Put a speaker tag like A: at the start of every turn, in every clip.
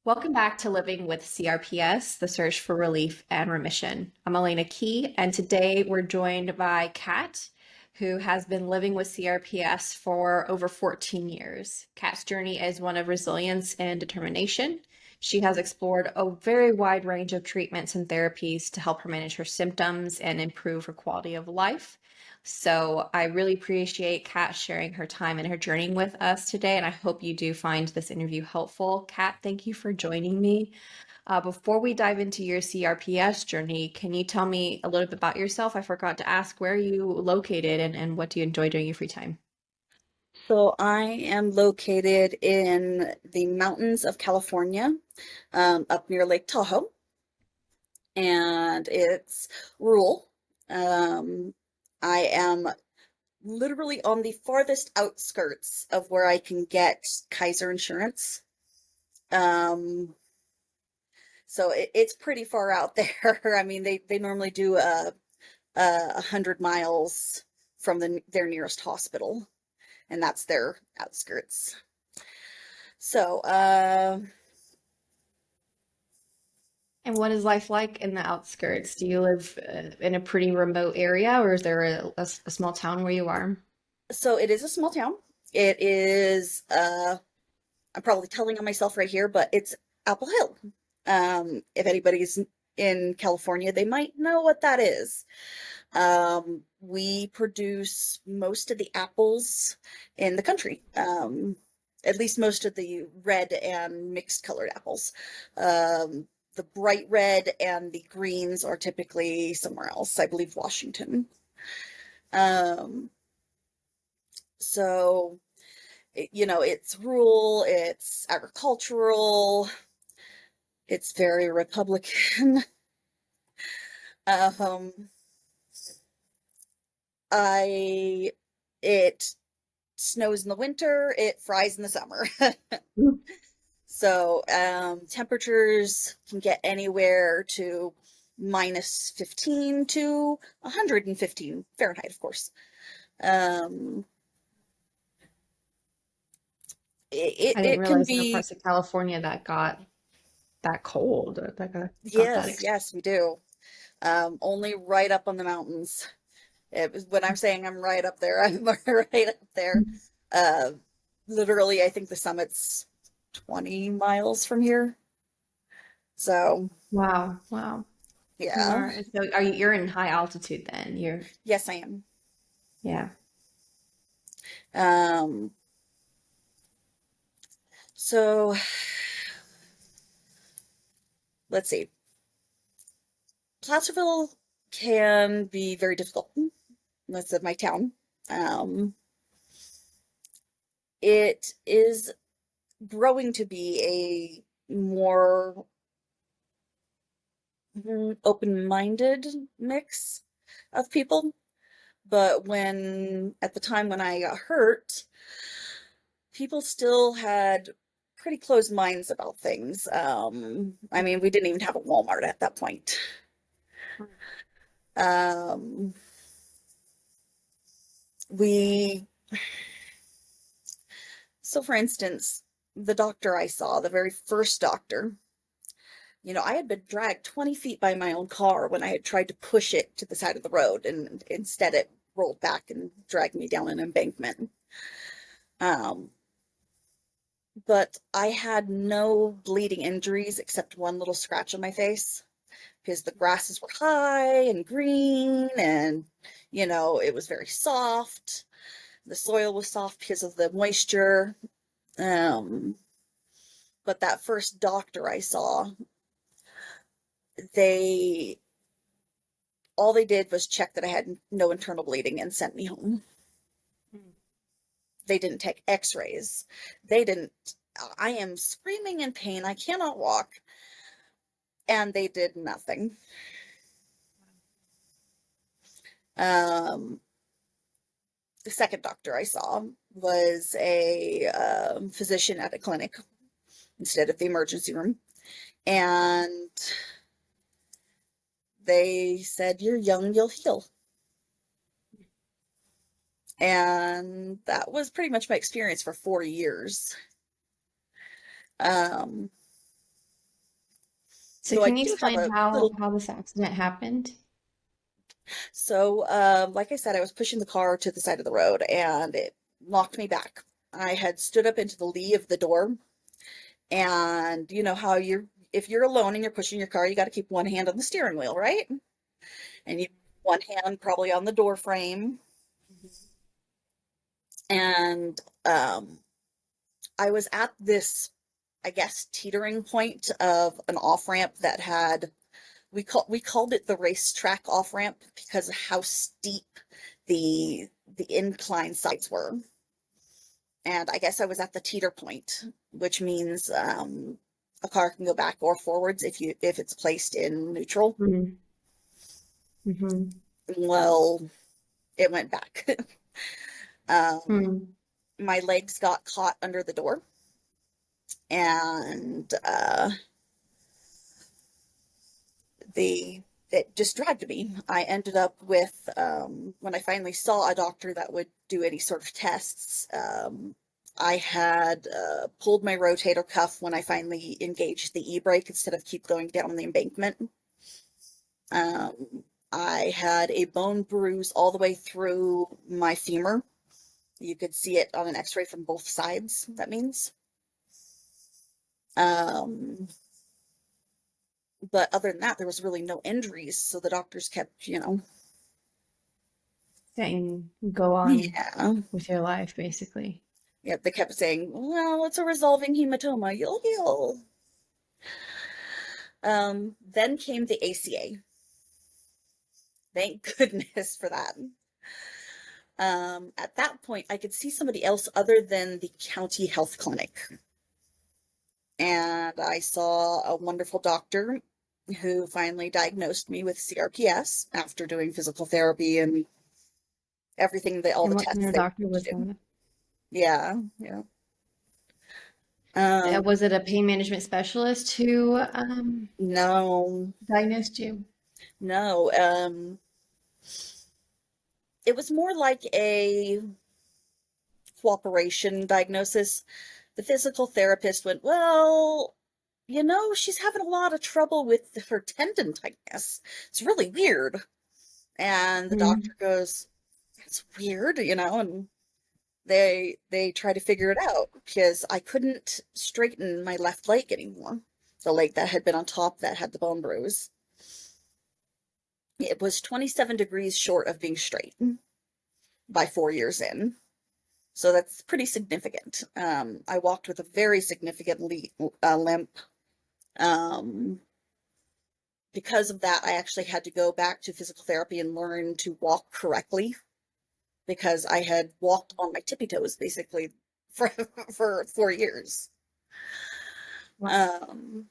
A: Welcome back to Living with CRPS, the search for relief and remission. I'm Elena Key, and today we're joined by Kat, who has been living with CRPS for over 14 years. Kat's journey is one of resilience and determination. She has explored a very wide range of treatments and therapies to help her manage her symptoms and improve her quality of life. So I really appreciate Kat sharing her time and her journey with us today, and I hope you do find this interview helpful. Kat, thank you for joining me. Before we dive into your CRPS journey, can you tell me a little bit about yourself? I forgot to ask, where are you located and what do you enjoy during your free time?
B: So I am located in the mountains of California, up near Lake Tahoe, and it's rural. Um, I am literally on the farthest outskirts of where I can get Kaiser insurance. Um, so it's pretty far out there. I mean, they normally do 100 miles from their nearest hospital, and that's their outskirts. So,
A: And what is life like in the outskirts? Do you live in a pretty remote area, or is there a small town where you are?
B: so it is a small town. It is, I'm probably telling on myself right here, but it's Apple Hill. If anybody's in California, they might know what that is. We produce most of the apples in the country. At least most of the red and mixed colored apples. The bright red and the greens are typically somewhere else, I believe Washington. Um, so it's rural, it's agricultural, it's very Republican. Um, I it snows in the winter, it fries in the summer. So temperatures can get anywhere to -15 to 115 Fahrenheit, of course. Um,
A: I didn't
B: it can
A: realize there were
B: be.
A: parts of California that got that cold, or that got that
B: Yes, yes, we do. Only right up on the mountains. When I'm saying I'm right up there, I'm right up there.
A: extreme.
B: Uh, Literally, I think the summit's 20 miles from here. So,
A: Wow, wow. You
B: yeah.
A: are so are you're in high altitude then.
B: Yes, I am.
A: Yeah.
B: Um, so let's see. Placerville can be very difficult. That's my town. Um, it is growing to be a more open-minded mix of people. But at the time when I got hurt, people still had pretty closed minds about things. I mean, we didn't even have a Walmart at that point. Um, we, so for instance, the doctor I saw, the very first doctor, I had been dragged 20 feet by my own car when I had tried to push it to the side of the road, and instead it rolled back and dragged me down an embankment. Um, but I had no bleeding injuries except one little scratch on my face because the grasses were high and green, and it was very soft. The soil was soft because of the moisture. Um, but that first doctor I saw, they all they did was check that I had no internal bleeding and sent me home. They didn't take x-rays. They didn't. I am screaming in pain. I cannot walk. And they did nothing. Um, the second doctor I saw was a physician at a clinic instead of the emergency room. And they said, "You're young, you'll heal." And that was pretty much my experience for 4 years. Um,
A: So
B: So I
A: can you
B: do have
A: explain
B: a
A: how
B: little.
A: this accident happened?
B: So, like I said, I was pushing the car to the side of the road and it knocked me back. I had stood up into the lee of the door, and you know how if you're alone and you're pushing your car, you got to keep one hand on the steering wheel, right? And you one hand probably on the door frame. And I was at this, I guess, teetering point of an off ramp that had we called it the racetrack off ramp because of how steep the incline sides were. And I guess I was at the teeter point, which means a car can go back or forwards if it's placed in neutral.
A: Mm-hmm. Mm-hmm.
B: Well, it went back. um,
A: Hmm.
B: my legs got caught under the door, and the it just dragged me. I ended up with when I finally saw a doctor that would do any sort of tests. I had pulled my rotator cuff when I finally engaged the e-brake instead of keep going down the embankment. I had a bone bruise all the way through my femur. You could see it on an x-ray from both sides, that means. Um, but other than that, there was really no injuries, so the doctors kept,
A: Saying go on
B: yeah,
A: with your life, basically.
B: yeah, they kept saying, well, it's a resolving hematoma, you'll heal. Then came the ACA. Thank goodness for that. At that point, I could see somebody else other than the county health clinic. And I saw a wonderful doctor who finally diagnosed me with CRPS after doing physical therapy and everything, all
A: And
B: the
A: what kind
B: tests
A: of
B: they
A: doctor
B: wanted
A: was
B: to do.
A: that?
B: Yeah, yeah. Um,
A: Was it a pain management specialist who
B: no,
A: diagnosed you?
B: no. It was more like a cooperation diagnosis. The physical therapist went, well, she's having a lot of trouble with her tendon tightness. It's really weird. And the
A: Mm-hmm.
B: doctor goes, it's weird, and they try to figure it out because I couldn't straighten my left leg anymore. The leg that had been on top that had the bone bruise. It was 27 degrees short of being straight by 4 years in. So that's pretty significant. I walked with a very significant limp. Um, because of that, I actually had to go back to physical therapy and learn to walk correctly because I had walked on my tippy toes basically for for 4 years. Um,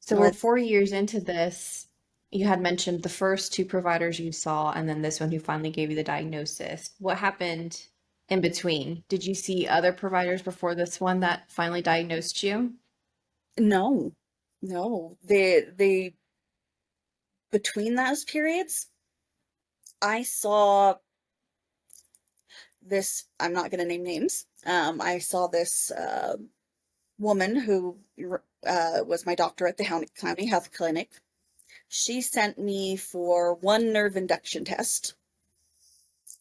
A: So we're
B: let's
A: 4 years into this. You had mentioned the first two providers you saw, and then this one who finally gave you the diagnosis. What happened in between? Did you see other providers before this one that finally diagnosed you?
B: no, no. They between those periods, I saw this. I'm not going to name names. I saw this woman who was my doctor at the county health clinic. She sent me for one nerve induction test,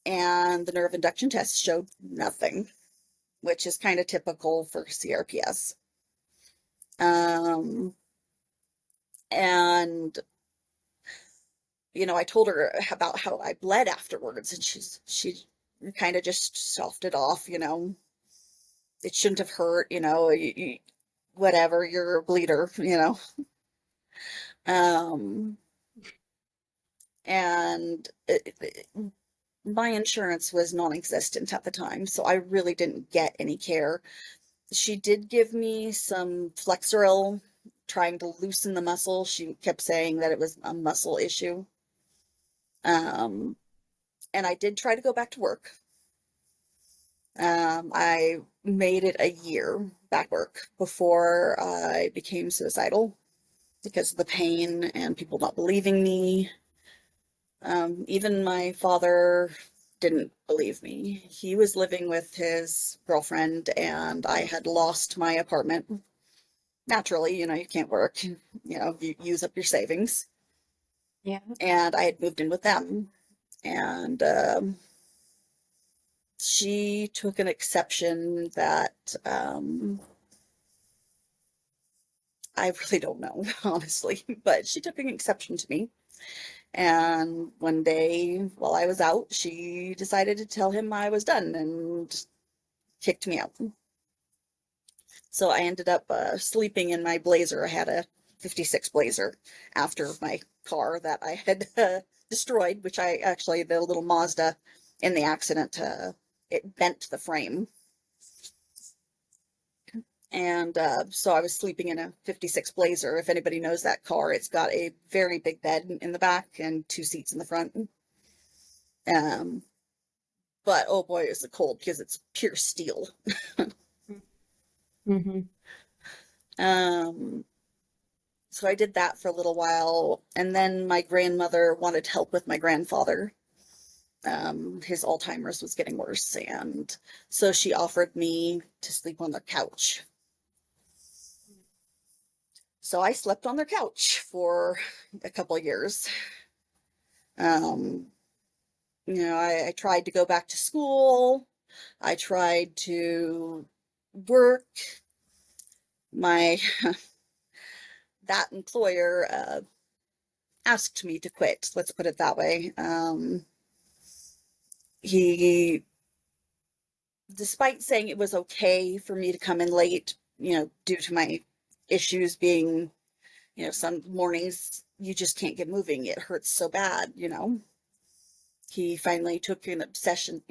B: and the nerve induction test showed nothing, which is kind of typical for CRPS. Um, and I told her about how I bled afterwards, and she kind of just soughed it off. It shouldn't have hurt. Whatever, you're a bleeder. Um, and my insurance was non-existent at the time, so I really didn't get any care. She did give me some Flexeril, trying to loosen the muscle. She kept saying that it was a muscle issue. Um, and I did try to go back to work. I made it a year back work before I became suicidal because of the pain and people not believing me. Even my father didn't believe me. He was living with his girlfriend, and I had lost my apartment. naturally, you can't work, you use up your savings.
A: Yeah.
B: And I had moved in with them. And she took an exception that I really don't know, honestly, but she took an exception to me. And one day while I was out, she decided to tell him I was done and kicked me out. So I ended up sleeping in my Blazer. I had a 56 Blazer after my car that I had destroyed, which I actually, the little Mazda in the accident, it bent the frame. And so I was sleeping in a 56 Blazer. If anybody knows that car, it's got a very big bed in the back and 2 seats in the front. Um, but oh boy, is it cold because it's pure steel.
A: Mm-hmm.
B: Um, so I did that for a little while, and then my grandmother wanted help with my grandfather. His Alzheimer's was getting worse, and so she offered me to sleep on their couch. So I slept on their couch for a couple of years. Um, I tried to go back to school. I tried to work. My that employer asked me to quit. Let's put it that way. He, despite saying it was okay for me to come in late, due to my issues being, some mornings you just can't get moving. It hurts so bad. He finally took an obsession,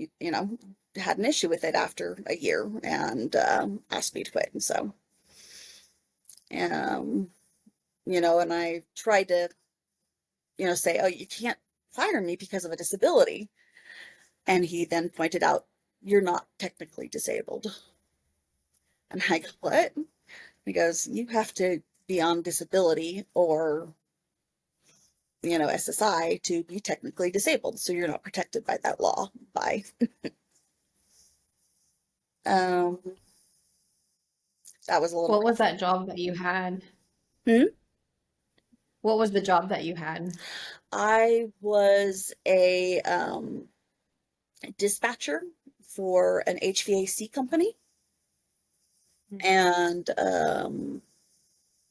B: had an issue with it after a year and asked me to quit. And so, um, and I tried to, say, oh, you can't fire me because of a disability. And he then pointed out, you're not technically disabled. And I go, what? He goes, you have to be on disability or, SSI to be technically disabled. So you're not protected by that law. Bye. Um, that was a little
A: What was
B: rough.
A: that job that you had?
B: Hmm?
A: What was the job that you had?
B: I was a dispatcher for an HVAC company. And,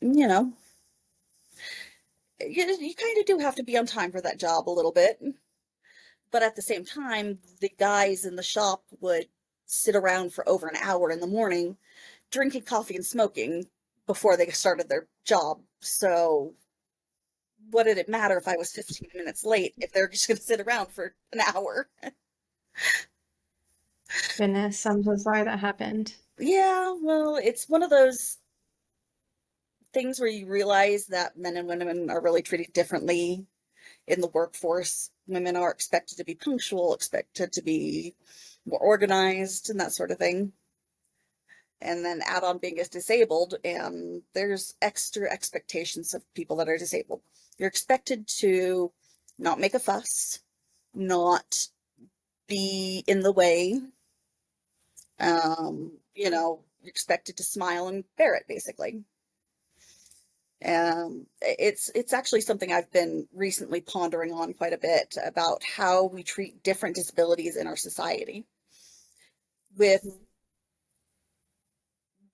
B: you know, you kind of do have to be on time for that job a little bit. But at the same time, the guys in the shop would sit around for over an hour in the morning drinking coffee and smoking before they started their job. So what did it matter if I was 15 minutes late if they're just going to sit around for an hour?
A: Goodness, I'm so sorry that happened.
B: Yeah, well, it's one of those things where you realize that men and women are really treated differently in the workforce. Women are expected to be punctual, expected to be more organized, and that sort of thing. And then add on being as disabled, and there's extra expectations of people that are disabled. You're expected to not make a fuss, not be in the way. You're expected to smile and bear it, basically. It's actually something I've been recently pondering on quite a bit about how we treat different disabilities in our society.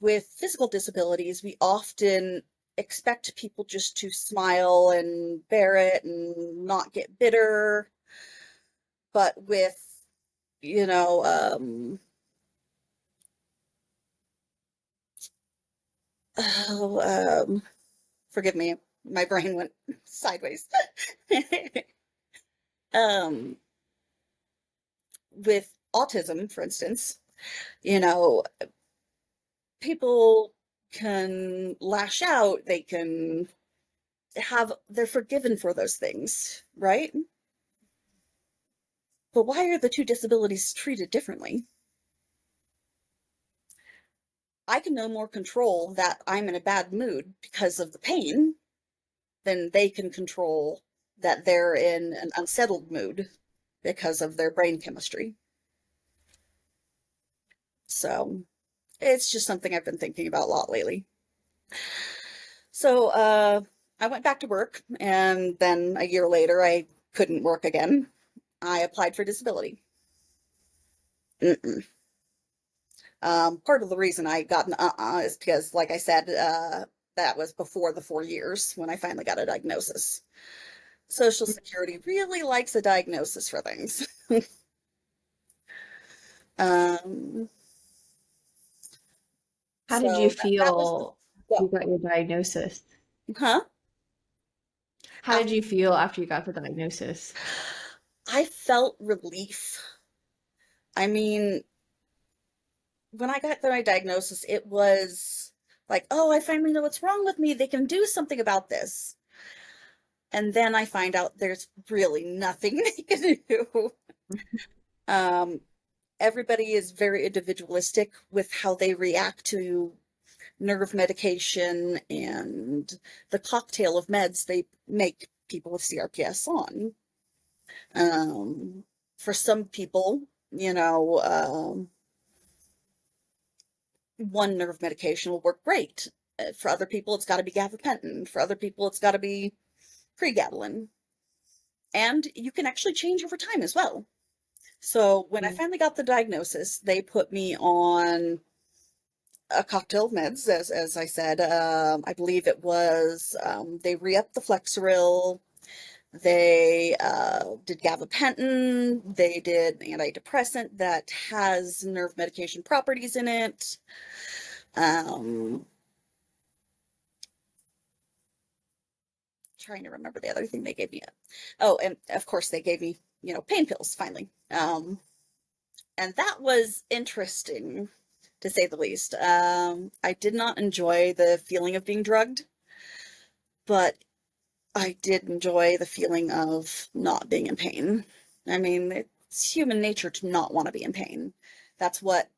B: With physical disabilities, we often expect people just to smile and bear it and not get bitter. But with, you know, oh, forgive me, my brain went sideways. um, with autism, for instance, you know, people can lash out, they can they're forgiven for those things, right? But why are the two disabilities treated differently? I can no more control that I'm in a bad mood because of the pain than they can control that they're in an unsettled mood because of their brain chemistry. So it's just something I've been thinking about a lot lately. So I went back to work, and then a year later, I couldn't work again. I applied for disability. Mm-mm. Part of the reason I got an is because, like I said, that was before the 4 years when I finally got a diagnosis. Social Security really likes a diagnosis for things. Um,
A: How did you
B: so that was the,
A: feel you
B: well,
A: got your diagnosis?
B: huh?
A: How did you feel after you got the diagnosis?
B: I felt relief. I mean, when I got my diagnosis, it was like, oh, I finally know what's wrong with me. They can do something about this. And then I find out there's really nothing they can do. Um, Everybody is very individualistic with how they react to nerve medication and the cocktail of meds they make people with CRPS on. Um, for some people, one nerve medication will work great. For other people, it's got to be gabapentin. For other people, it's got to be pregabalin. And you can actually change over time as well. So when I
A: Mm.
B: finally got the diagnosis, they put me on a cocktail of meds, as I said. I believe it was they re-upped the Flexeril. They did gabapentin. They did antidepressant that has nerve medication properties in it. Um, Trying to remember the other thing they gave me. Oh, and of course they gave me, pain pills finally. And that was interesting to say the least. I did not enjoy the feeling of being drugged, but I did enjoy the feeling of not being in pain. I mean, it's human nature to not want to be in pain. That's what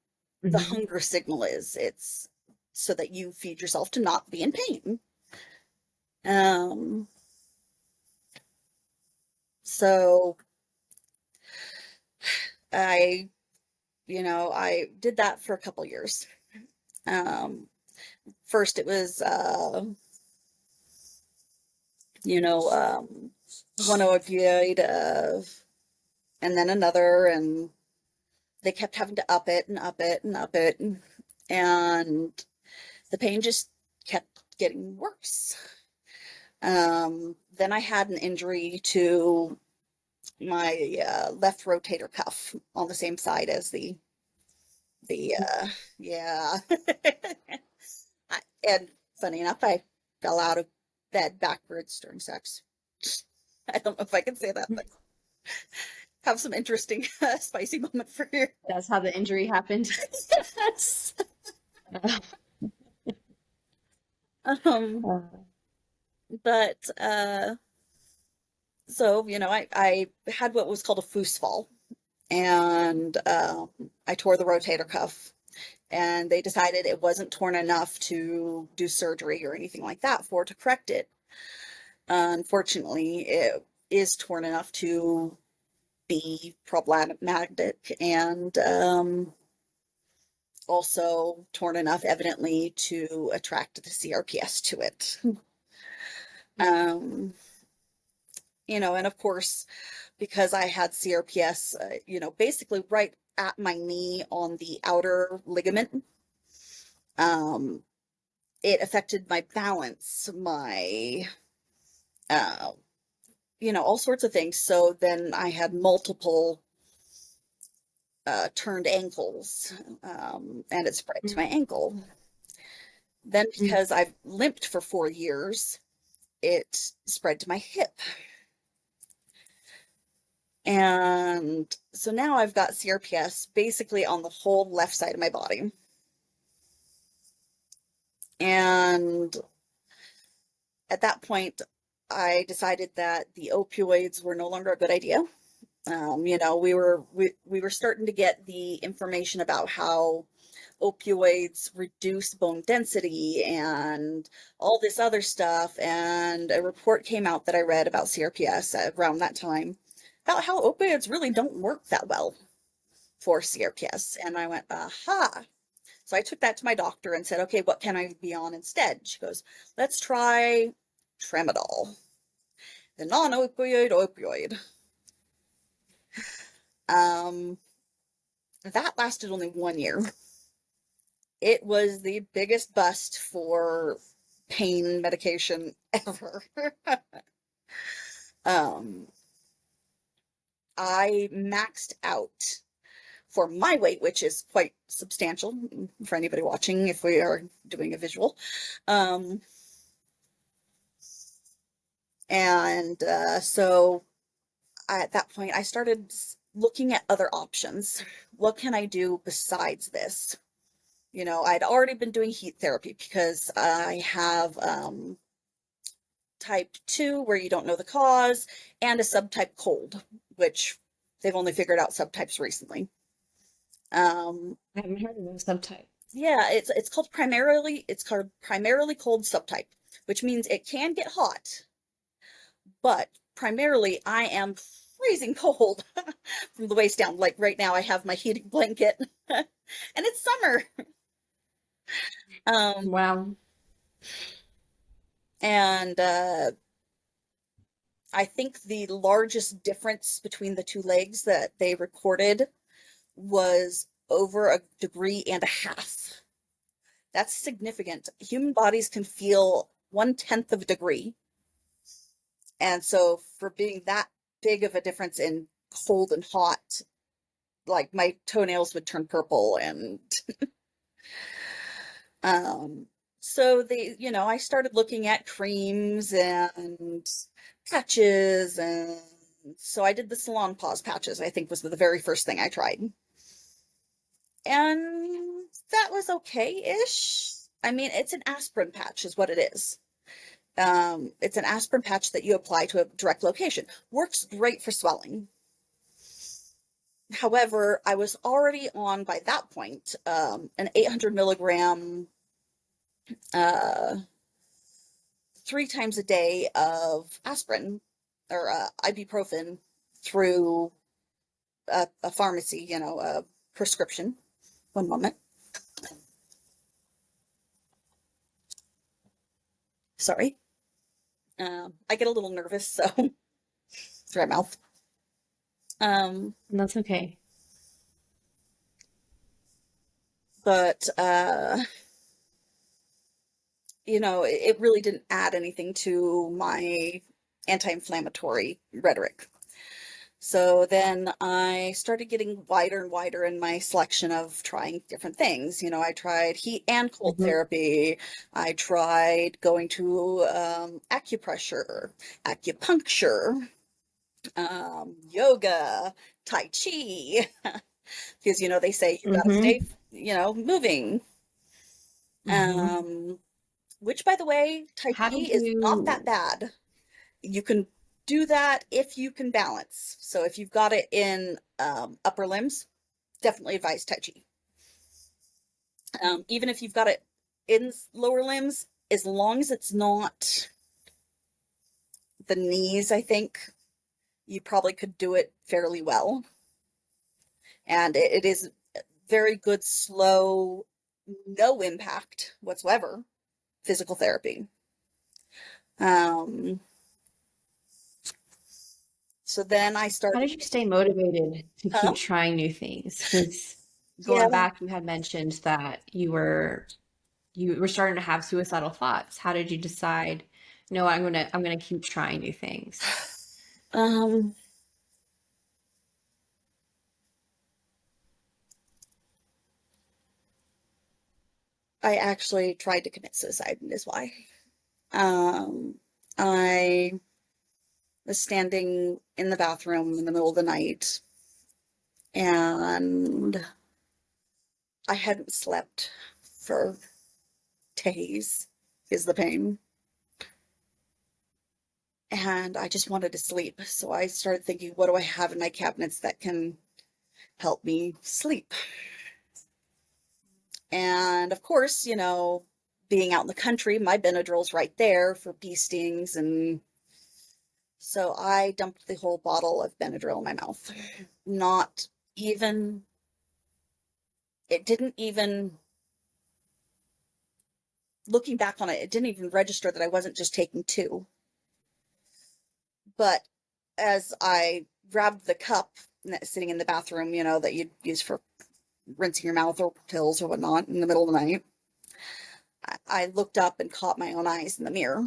B: the
A: Mhm.
B: hunger signal is. It's so that you feed yourself to not be in pain. Um, so I, I did that for a couple years. Um, First it was, you know, um, one opioid, and then another, and they kept having to up it and up it and up it, and the pain just kept getting worse. Then I had an injury to my left rotator cuff on the same side as the yeah. And funny enough, I fell out of bed backwards during sex. I don't know if I can say that, but have some interesting spicy moment for you.
A: That's how the injury happened.
B: Yes. Um,
A: Uh,
B: but so I had what was called a foos fall, and I tore the rotator cuff, and they decided it wasn't torn enough to do surgery or anything like that for to correct it. Unfortunately, it is torn enough to be problematic, and also torn enough, evidently, to attract the CRPS to it. Um, and of course, because I had CRPS, basically right at my knee on the outer ligament, um, it affected my balance, my, uh, all sorts of things. So then I had multiple turned ankles, and it spread to my ankle. Then,
A: mm.
B: because I've limped for 4 years, it spread to my hip. And so now I've got CRPS basically on the whole left side of my body. And at that point, I decided that the opioids were no longer a good idea. We were starting to get the information about how opioids reduce bone density and all this other stuff. And a report came out that I read about CRPS around that time about how opioids really don't work that well for CRPS. And I went, aha. So I took that to my doctor and said, okay, what can I be on instead? She goes, let's try tramadol, the non-opioid opioid. Um, that lasted only 1 year. It was the biggest bust for pain medication ever. um, I maxed out for my weight, which is quite substantial for anybody watching if we are doing a visual. Um, and so at that point, I started looking at other options. What can I do besides this? I'd already been doing heat therapy because I have type 2, where you don't know the cause, and a subtype cold, which they've only figured out subtypes recently.
A: I haven't heard of those subtype.
B: Yeah, it's called primarily cold subtype, which means it can get hot, but primarily I am freezing cold from the waist down. Like right now, I have my heating blanket, and it's summer. Um,
A: Wow.
B: and I think the largest difference between the two legs that they recorded was over 1.5 degrees. That's significant. Human bodies can feel 1/10 of a degree. And so for being that big of a difference in cold and hot, like my toenails would turn purple. And um so I started looking at creams and patches, and so I did the salon pause patches, I think was the very first thing I tried. And that was okay-ish. I mean, it's an aspirin patch is what it is. It's an aspirin patch that you apply to a direct location. Works great for swelling. However, I was already on, by that point, an 800 milligram, uh, 3 times a day of aspirin or ibuprofen through a pharmacy, a prescription. One moment. Sorry. I get a little nervous, so dry mouth. Um,
A: That's okay.
B: but it really didn't add anything to my anti-inflammatory rhetoric. So then I started getting wider and wider in my selection of trying different things. I tried heat and cold
A: Hmm.
B: therapy. I tried going to acupressure, acupuncture, yoga, tai chi, because they say you got to stay,
A: Hmm.
B: moving.
A: Hmm.
B: Um, which, by the way, Tai
A: How
B: Chi
A: did
B: is not that
A: you?
B: bad. You can do that if you can balance. So if you've got it in upper limbs, definitely advise Tai Chi. Even if you've got it in lower limbs, as long as it's not the knees, I think you probably could do it fairly well. And it is very good, slow, no impact whatsoever physical therapy. Um, so then I
A: How
B: started,
A: did you stay motivated to keep
B: huh?
A: trying new things? Because
B: Yeah.
A: going back, you had mentioned that you were starting to have suicidal thoughts. How did you decide, no, I'm gonna keep trying new things?
B: Um, I actually tried to commit suicide, and is why. Um, I was standing in the bathroom in the middle of the night, and I hadn't slept for days, is the pain. And I just wanted to sleep. So I started thinking, what do I have in my cabinets that can help me sleep? And of course, being out in the country, my Benadryl's right there for bee stings. And so I dumped the whole bottle of Benadryl in my mouth. Not even, it didn't even looking back on it, it didn't even register that I wasn't just taking two. But as I grabbed the cup sitting in the bathroom, that you'd use for rinsing your mouth or pills or whatnot in the middle of the night, I looked up and caught my own eyes in the mirror.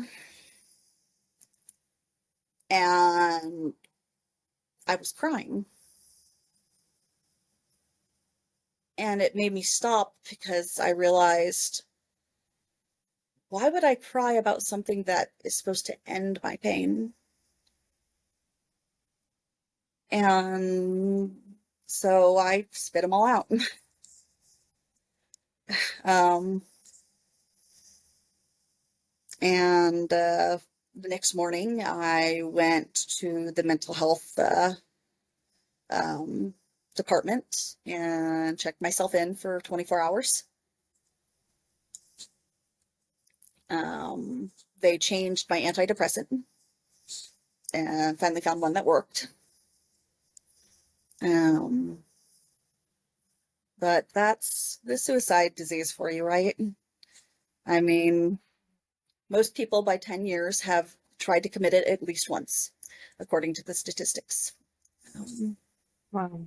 B: And I was crying. And it made me stop because I realized, why would I cry about something that is supposed to end my pain? And so I spit them all out. um, and the next morning, I went to the mental health um, department and checked myself in for 24 hours. They changed my antidepressant and finally found one that worked. But that's the suicide disease for you, right? I mean, most people by 10 years have tried to commit it at least once, according to the statistics.
A: Wow.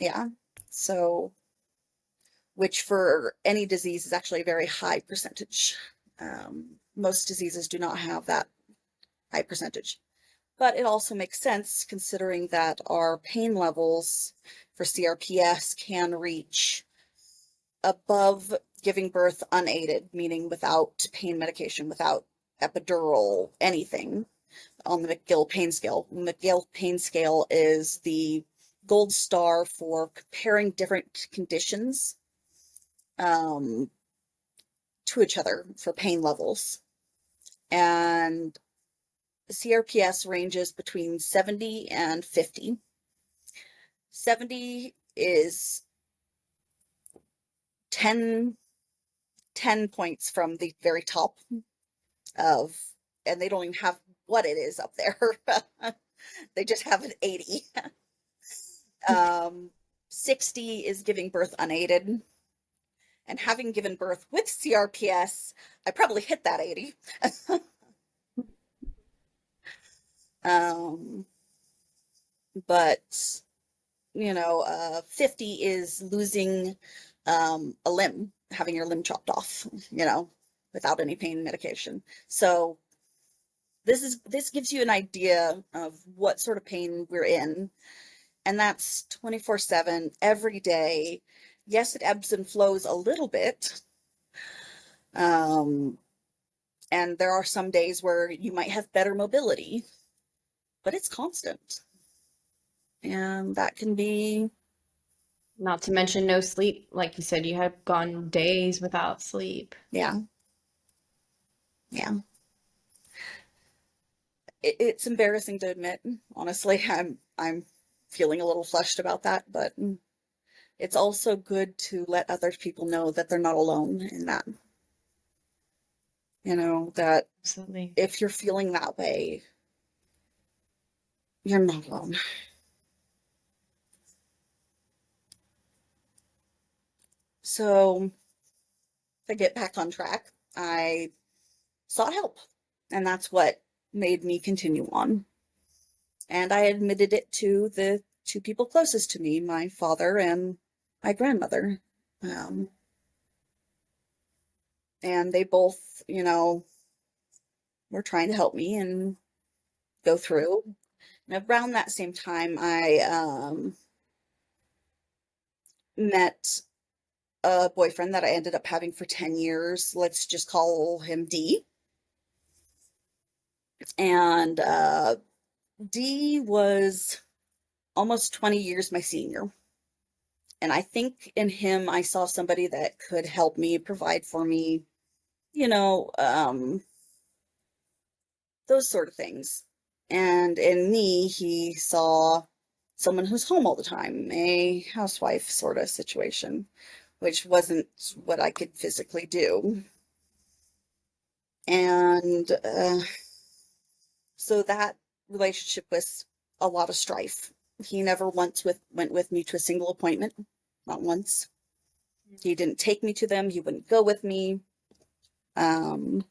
B: Yeah. So, which for any disease is actually a very high percentage. Most diseases do not have that high percentage. But it also makes sense considering that our pain levels for CRPS can reach above giving birth unaided, meaning without pain medication, without epidural, anything, on the McGill pain scale. The McGill pain scale is the gold star for comparing different conditions to each other for pain levels. And CRPS ranges between 70 and 50. 70 is 10 points from the very top of, and they don't even have what it is up there. They just have an 80. 60 is giving birth unaided. And having given birth with CRPS, I probably hit that 80. But 50 is losing a limb, having your limb chopped off, without any pain medication. So this gives you an idea of what sort of pain we're in, and that's 24/7 every day. Yes, it ebbs and flows a little bit. And there are some days where you might have better mobility, but it's constant. And that can be,
A: Not to mention no sleep. Like you said, you have gone days without sleep.
B: yeah. It's embarrassing to admit, honestly. I'm feeling a little flushed about that, but it's also good to let other people know that they're not alone in that. That
A: Absolutely.
B: if you're feeling that way, you're not alone. So to get back on track, I sought help, and that's what made me continue on. And I admitted it to the two people closest to me, my father and my grandmother. And they both, were trying to help me and go through. And around that same time, I met a boyfriend that I ended up having for 10 years. Let's just call him D. And D was almost 20 years my senior. And I think in him, I saw somebody that could help me, provide for me, those sort of things. And in me, he saw someone who's home all the time, a housewife sort of situation, which wasn't what I could physically do. And so that relationship was a lot of strife. He never once went with me to a single appointment, not once. He didn't take me to them. He wouldn't go with me. Um,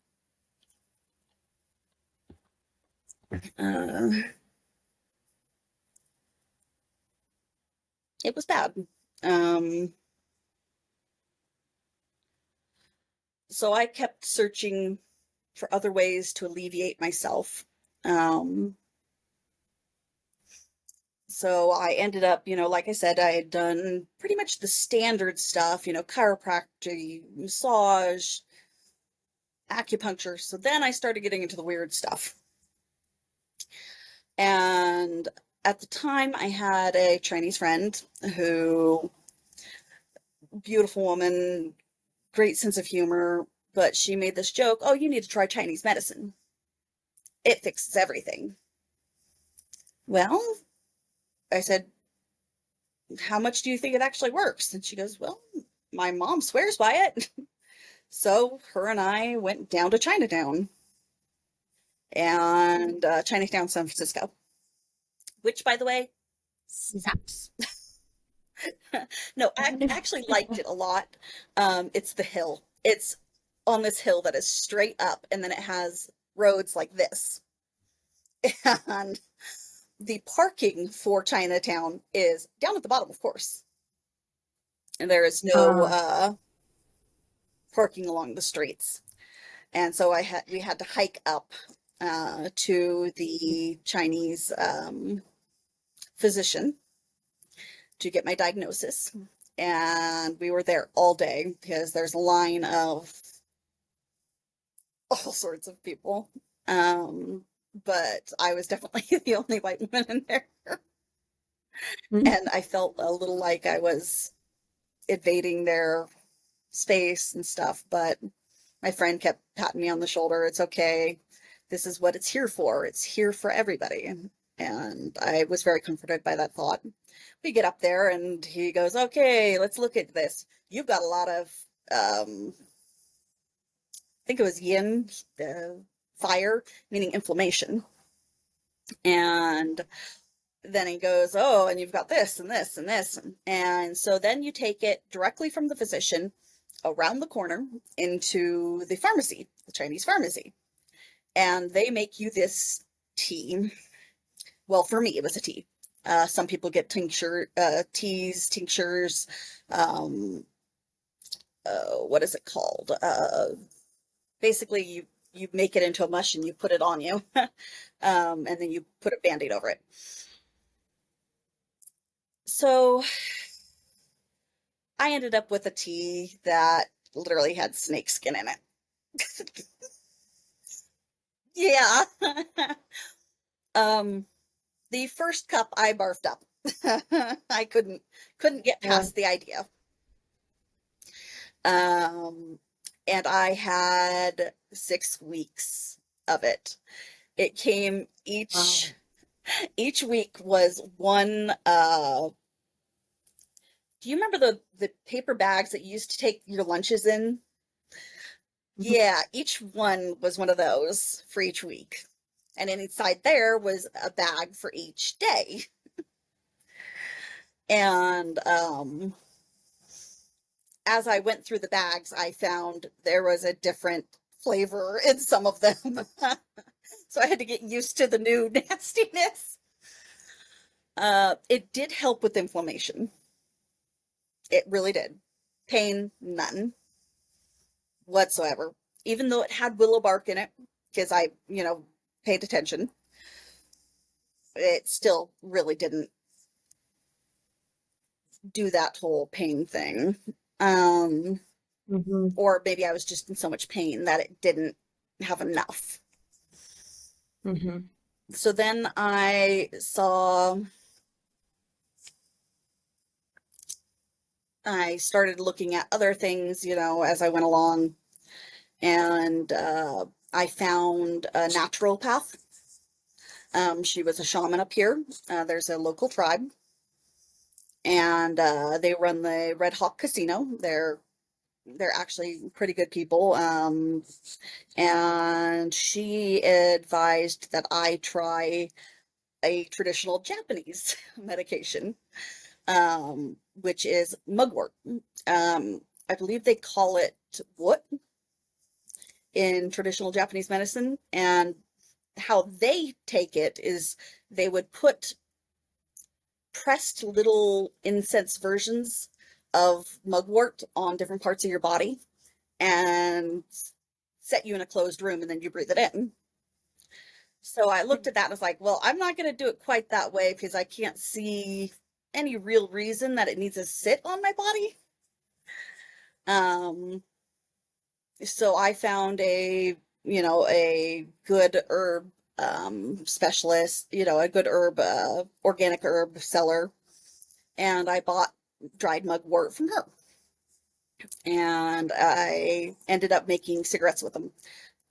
B: uh, it was bad. Um, so I kept searching for other ways to alleviate myself. Um, so I ended up, like I said, I had done pretty much the standard stuff, chiropractic, massage, acupuncture. So then I started getting into the weird stuff. And at the time, I had a Chinese friend who, beautiful woman, great sense of humor, but she made this joke, oh, you need to try Chinese medicine. It fixes everything. Well, I said, how much do you think it actually works? And she goes, well, my mom swears by it. So her and I went down to Chinatown and Chinatown, San Francisco, which, by the way, snaps. No, I actually liked it a lot. It's the hill. It's on this hill that is straight up, and then it has roads like this. And the parking for Chinatown is down at the bottom, of course. And there is no
A: Uh,
B: parking along the streets. And so we had to hike up to the Chinese physician to get my diagnosis. And we were there all day because there's a line of all sorts of people. But I was definitely the only white woman in there. And I felt a little like I was invading their space and stuff, but my friend kept patting me on the shoulder. It's okay. This is what it's here for. It's here for everybody. And I was very comforted by that thought. We get up there and he goes, okay, let's look at this. You've got a lot of, I think it was yin, fire, meaning inflammation. And then he goes, oh, and you've got this and this and this. And so then you take it directly from the physician around the corner into the pharmacy, the Chinese pharmacy. And they make you this tea. Well, for me, it was a tea. Some people get teas, tinctures. What is it called? Basically, you make it into a mush and you put it on you, and then you put a Band-Aid over it. So I ended up with a tea that literally had snake skin in it. Yeah. The first cup I barfed up. I couldn't get
A: yeah.
B: past the idea. And I had 6 weeks of it. It came
A: Wow.
B: each week was one do you remember the paper bags that you used to take your lunches in?
A: Mhm.
B: Yeah, each one was one of those for each week. And inside there was a bag for each day. And as I went through the bags, I found there was a different flavor in some of them. So I had to get used to the new nastiness. It did help with inflammation. It really did. Pain, none whatsoever. Even though it had willow bark in it, because I, paid attention, it still really didn't do that whole pain thing. Um,
A: Mhm.
B: or maybe I was just in so much pain that it didn't have enough.
A: Mhm.
B: So then I started looking at other things, as I went along, and I found a naturopath. She was a shaman up here. There's a local tribe, and they run the Red Hawk Casino. They're actually pretty good people. And she advised that I try a traditional Japanese medication, which is mugwort. I believe they call it what? in traditional Japanese medicine, and how they take it is they would put pressed little incense versions of mugwort on different parts of your body and set you in a closed room, and then you breathe it in. So I looked at that and was like, well, I'm not going to do it quite that way because I can't see any real reason that it needs to sit on my body. So I found a good herb specialist, a good herb, organic herb seller, and I bought dried mugwort from her. And I ended up making cigarettes with them.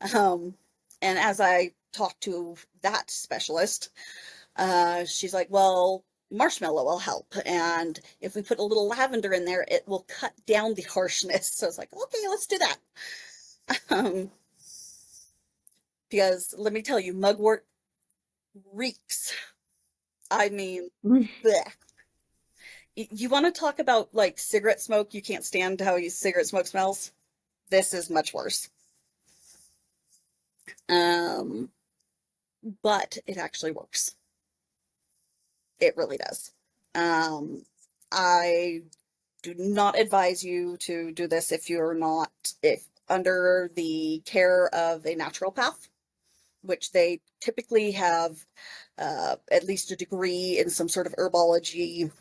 B: And as I talked to that specialist, she's like, well, marshmallow will help. And if we put a little lavender in there, it will cut down the harshness. So I was like, okay, let's do that. Because let me tell you, mugwort reeks. I mean, bleh. You want to talk about like cigarette smoke? You can't stand how cigarette smoke smells. This is much worse. But it actually works. It really does. I do not advise you to do this if you're not if under the care of a naturopath, which they typically have at least a degree in some sort of herbology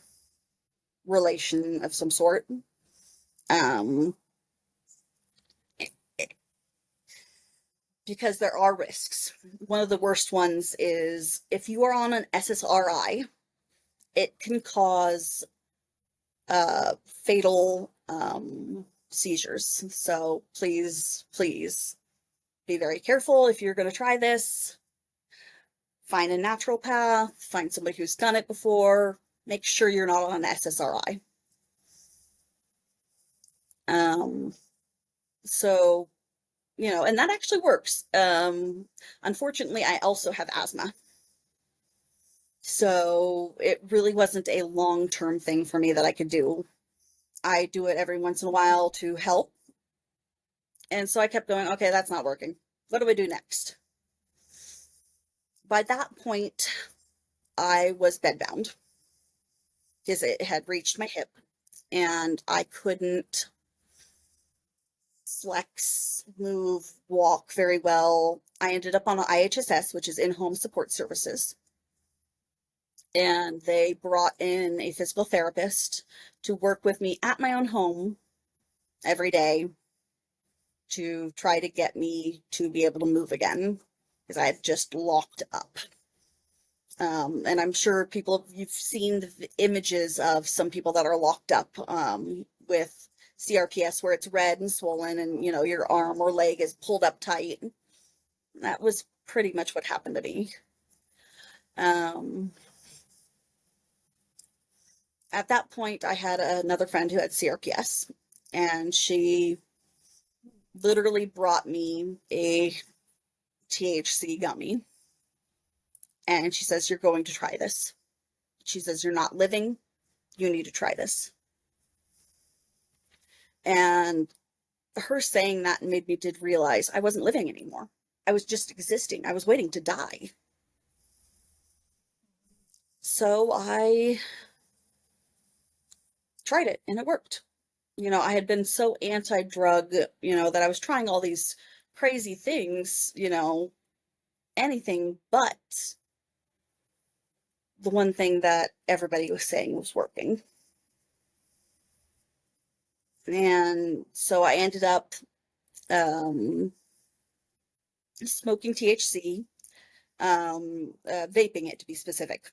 B: relation of some sort. Because there are risks. One of the worst ones is if you are on an SSRI, it can cause fatal seizures. So please, please be very careful if you're going to try this. Find a naturopath, find somebody who's done it before. Make sure you're not on an SSRI. So, and that actually works. Unfortunately, I also have asthma. So it really wasn't a long-term thing for me that I could do. I do it every once in a while to help. And so I kept going, okay, that's not working. What do I do next? By that point, I was bedbound because it had reached my hip and I couldn't flex, move, walk very well. I ended up on an IHSS, which is in-home support services. And they brought in a physical therapist to work with me at my own home every day to try to get me to be able to move again because I had just locked up. And I'm sure you've seen the images of some people that are locked up with CRPS where it's red and swollen and, your arm or leg is pulled up tight. That was pretty much what happened to me. At that point, I had another friend who had CRPS, and she literally brought me a THC gummy. And she says, you're going to try this. She says, you're not living. You need to try this. And her saying that made me did realize I wasn't living anymore. I was just existing. I was waiting to die. So I tried it and it worked. I had been so anti-drug, that I was trying all these crazy things, anything but the one thing that everybody was saying was working. And so I ended up smoking THC, vaping it to be specific.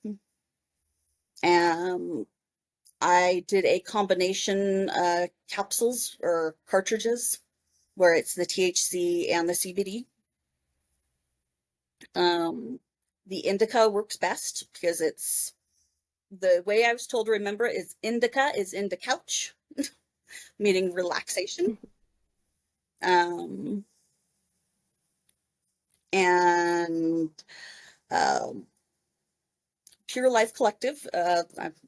B: I did a combination capsules or cartridges where it's the THC and the CBD. The indica works best because it's the way I was told to remember is indica is in the couch, meaning relaxation. And Pure Life Collective, a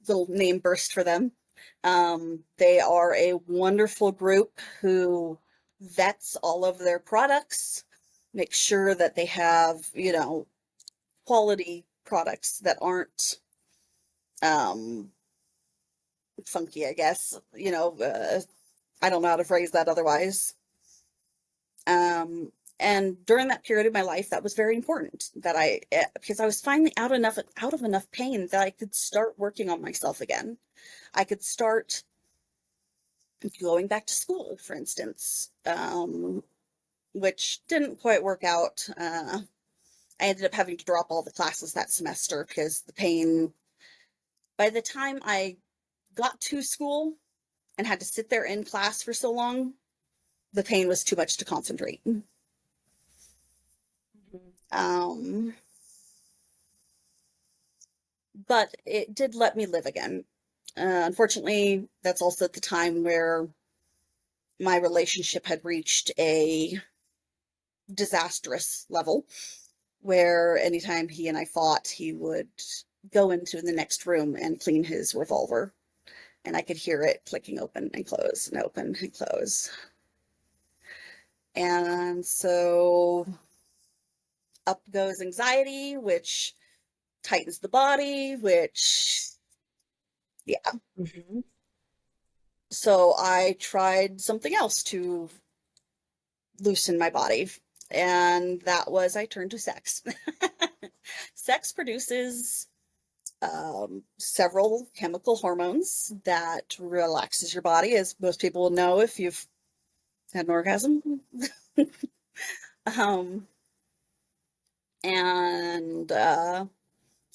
B: little name burst for them. They are a wonderful group who vets all of their products, make sure that they have, quality products that aren't um funky, I guess. I don't know how to phrase that otherwise. Um, and during that period of my life, that was very important that because I was finally out of enough pain that I could start working on myself again. I could start going back to school, for instance, which didn't quite work out. I ended up having to drop all the classes that semester because the pain, by the time I got to school and had to sit there in class for so long, the pain was too much to concentrate. Um, but it did let me live again. Unfortunately, that's also at the time where my relationship had reached a disastrous level, where anytime he and I fought, he would go into the next room and clean his revolver, and I could hear it clicking open and close and open and close. And so up goes anxiety, which tightens the body, which, yeah.
A: Mm-hmm.
B: So I tried something else to loosen my body, and that was I turned to sex. Sex produces several chemical hormones that relaxes your body, as most people will know if you've had an orgasm. um, and I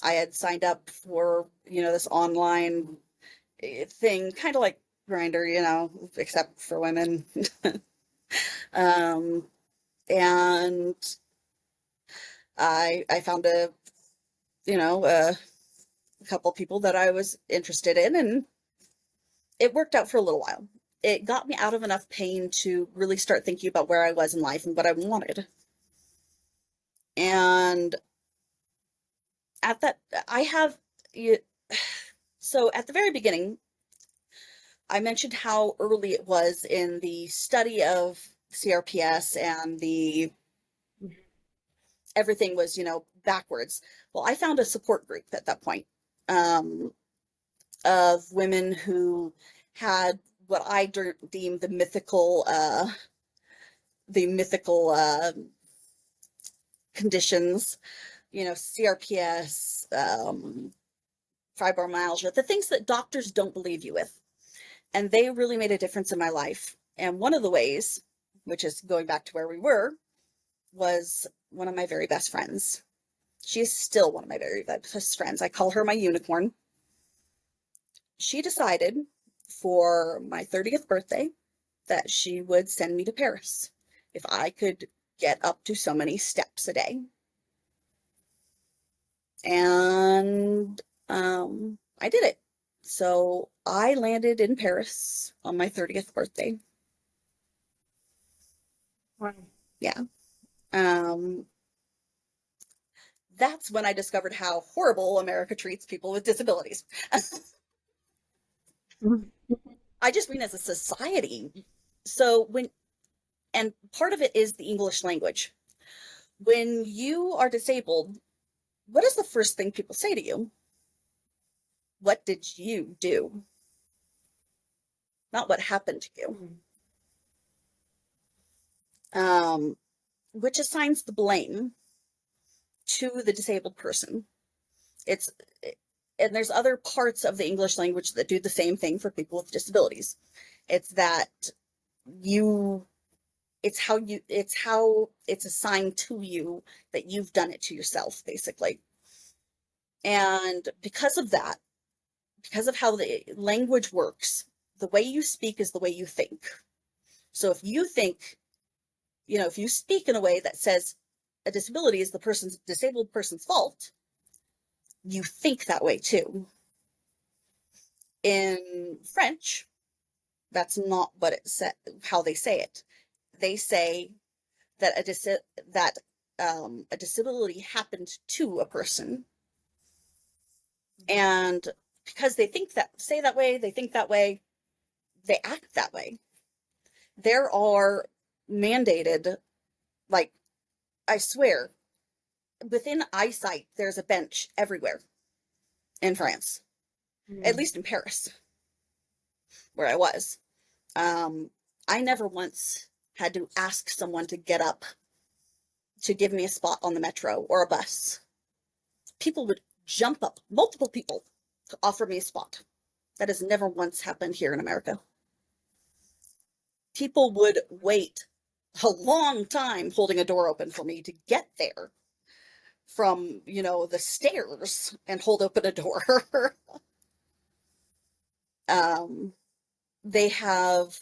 B: had signed up for, this online thing, kind of like Grinder, except for women. um, and I found a couple people that I was interested in, and it worked out for a little while. It got me out of enough pain to really start thinking about where I was in life and what I wanted. And at that, I have, so at the very beginning, I mentioned how early it was in the study of CRPS and everything was, backwards. Well, I found a support group at that point, um, of women who had what I deem the mythical conditions, CRPS, fibromyalgia, the things that doctors don't believe you with. And they really made a difference in my life. And one of the ways, which is going back to where we were, was one of my very best friends. She is still one of my very best friends. I call her my unicorn. She decided for my 30th birthday that she would send me to Paris if I could get up to so many steps a day. And I did it. So I landed in Paris on my 30th birthday.
A: Wow.
B: Yeah. Um, that's when I discovered how horrible America treats people with disabilities. I just mean as a society. So and part of it is the English language. When you are disabled, what is the first thing people say to you? What did you do? Not what happened to you. Which assigns the blame to the disabled person. It's and there's other parts of the English language that do the same thing for people with disabilities. It's that it's how it's assigned to you that you've done it to yourself, basically. And because of that, because of how the language works, the way you speak is the way you think. So if you think, if you speak in a way that says a disability is the disabled person's fault, you think that way too. In French, that's not what it said, how they say it. They say that a disability happened to a person, and because they think say that way, they think that way, they act that way. There are mandated, like, I swear, within eyesight, there's a bench everywhere in France, at
A: Mm.
B: least in Paris, where I was. Um, I never once had to ask someone to get up to give me a spot on the metro or a bus. People would jump up, multiple people, to offer me a spot. That has never once happened here in America. People would wait a long time holding a door open for me to get there from, the stairs and hold open a door. um, they have,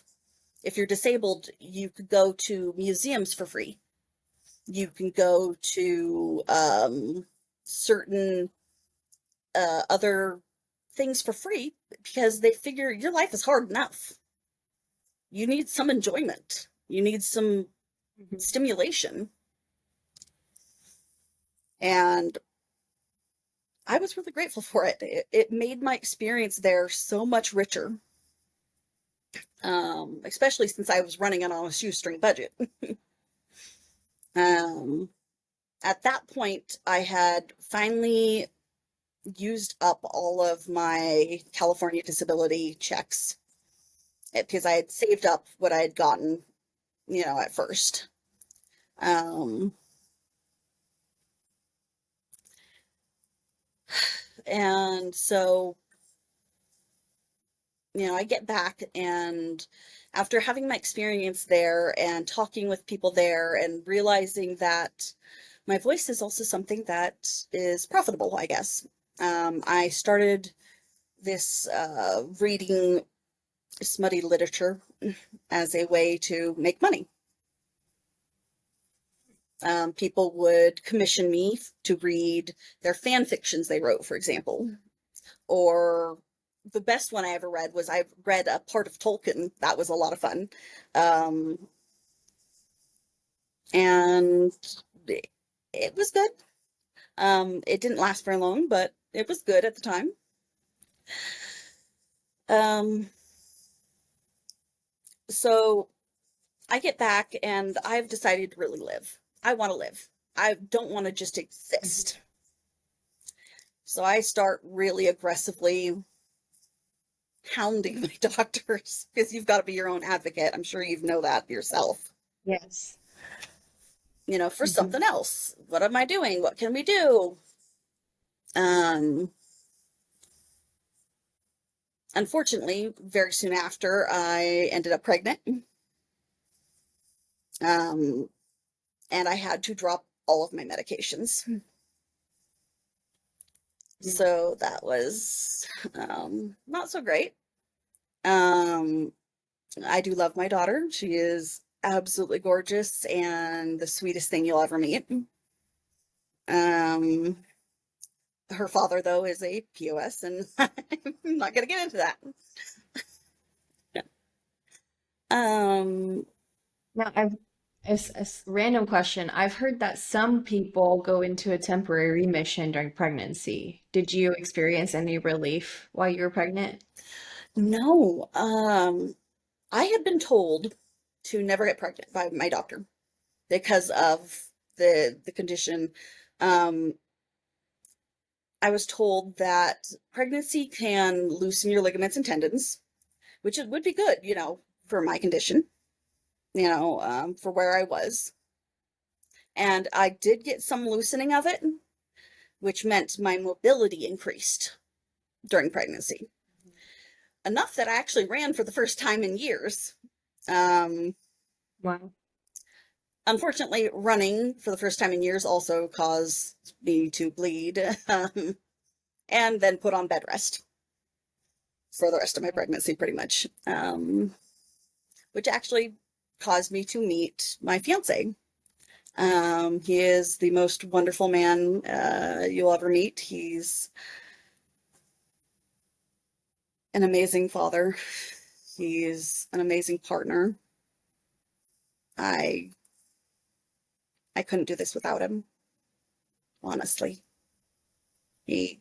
B: if you're disabled, you could go to museums for free. You can go to certain other things for free because they figure your life is hard enough. You need some enjoyment. You need some
A: Mhm.
B: stimulation. And I was really grateful for it. It made my experience there so much richer, especially since I was running it on a shoestring budget. um, at that point, I had finally used up all of my California disability checks because I had saved up what I had gotten, at first. Um, and so, I get back, and after having my experience there and talking with people there and realizing that my voice is also something that is profitable, I guess. I started this reading smutty literature as a way to make money. People would commission me to read their fan fictions they wrote, for example. Or the best one I ever read was I read a part of Tolkien. That was a lot of fun. Um, and it was good. It didn't last very long, but it was good at the time. Um, so I get back and I've decided to really live. I want to live. I don't want to just
A: Mhm.
B: exist. So I start really aggressively hounding my doctors because you've got to be your own advocate. I'm sure you know that yourself.
A: Yes.
B: For
A: Mhm.
B: something else. What am I doing? What can we do? Um, Unfortunately, very soon after, I ended up pregnant. Um, and I had to drop all of my medications.
A: Mm.
B: So that was not so great. Um, I do love my daughter. She is absolutely gorgeous and the sweetest thing you'll ever meet. Um, her father, though, is a POS, and I'm not going to get into that. Um,
A: Now, random question. I've heard that some people go into a temporary remission during pregnancy. Did you experience any relief while you were pregnant?
B: no, I had been told to never get pregnant by my doctor because of the condition. Um, I was told that pregnancy can loosen your ligaments and tendons, which it would be good, for my condition, for where I was. And I did get some loosening of it, which meant my mobility increased during pregnancy. Enough that I actually ran for the first time in years. Um,
A: Wow.
B: Unfortunately, running for the first time in years also caused me to bleed, and then put on bed rest for the rest of my pregnancy, pretty much, which actually caused me to meet my fiance. He is the most wonderful man you'll ever meet. He's an amazing father. He's an amazing partner. I I couldn't do this without him, honestly. He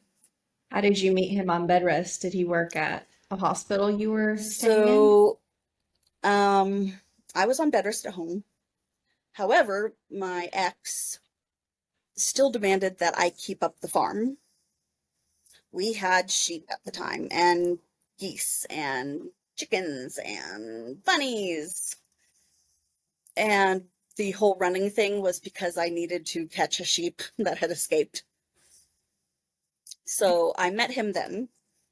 A: How did you meet him on bed rest? Did he work at a hospital you were staying in?
B: so I was on bed rest at home. However, my ex still demanded that I keep up the farm. We had sheep at the time, and geese, and chickens, and bunnies. And the whole running thing was because I needed to catch a sheep that had escaped. So I met him then.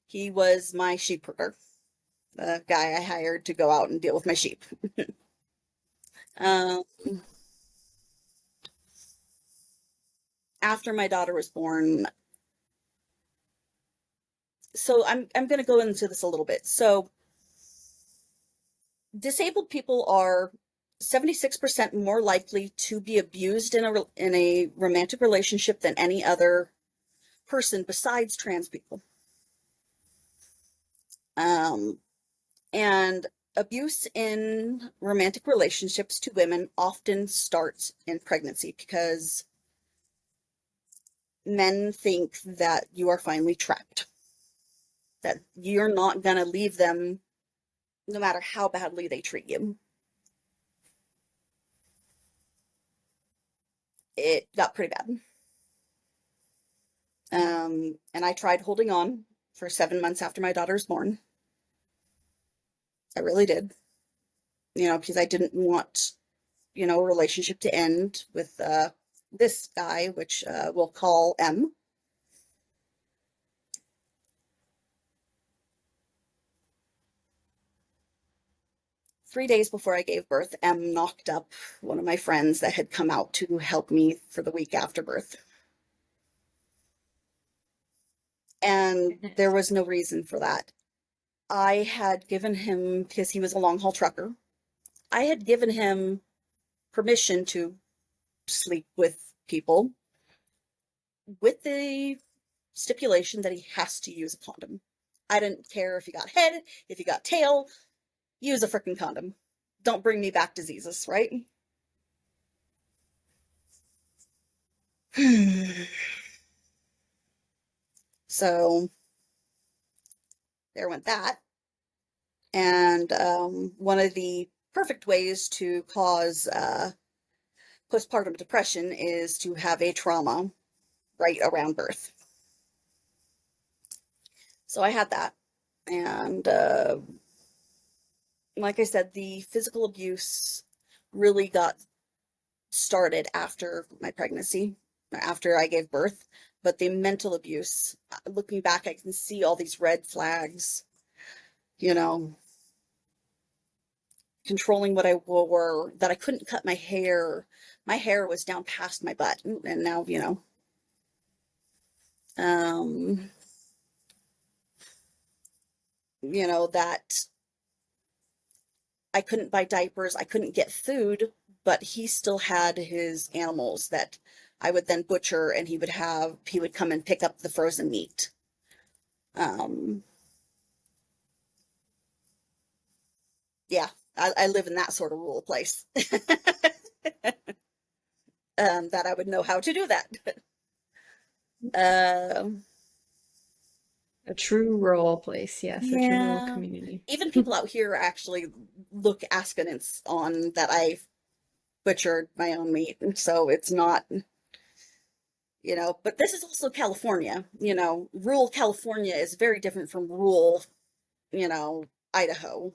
B: He was my sheep herder, the guy I hired to go out and deal with my sheep. Um, After my daughter was born, so I'm going to go into this a little bit. So disabled people are 76% more likely to be abused in a romantic relationship than any other person besides trans people. And abuse in romantic relationships to women often starts in pregnancy because men think that you are finally trapped, that you're not going to leave them no matter how badly they treat you. It got pretty bad. And I tried holding on for 7 months after my daughter was born. I really did, because I didn't want, a relationship to end with this guy, which we'll call M. Three days before I gave birth, M knocked up one of my friends that had come out to help me for the week after birth. And there was no reason for that. I had given him, because he was a long haul trucker, I had given him permission to sleep with people with the stipulation that he has to use a condom. I didn't care if he got head, if he got tail, use a freaking condom. Don't bring me back diseases, right? So there went that. And one of the perfect ways to cause postpartum depression is to have a trauma right around birth. So I had that. And like I said, the physical abuse really got started after my pregnancy, after I gave birth. But the mental abuse, looking back, I can see all these red flags, controlling what I wore, that I couldn't cut my hair. My hair was down past my butt. And now, that I couldn't buy diapers, I couldn't get food, but he still had his animals that I would then butcher, and he would come and pick up the frozen meat. Yeah, I live in that sort of rural place. That I would know how to do that.
A: A true rural place, yes, a true rural
B: Yeah.
A: community.
B: Even people out here actually look askance on that I butchered my own meat, and so it's not, but this is also California. Rural California is very different from rural, Idaho.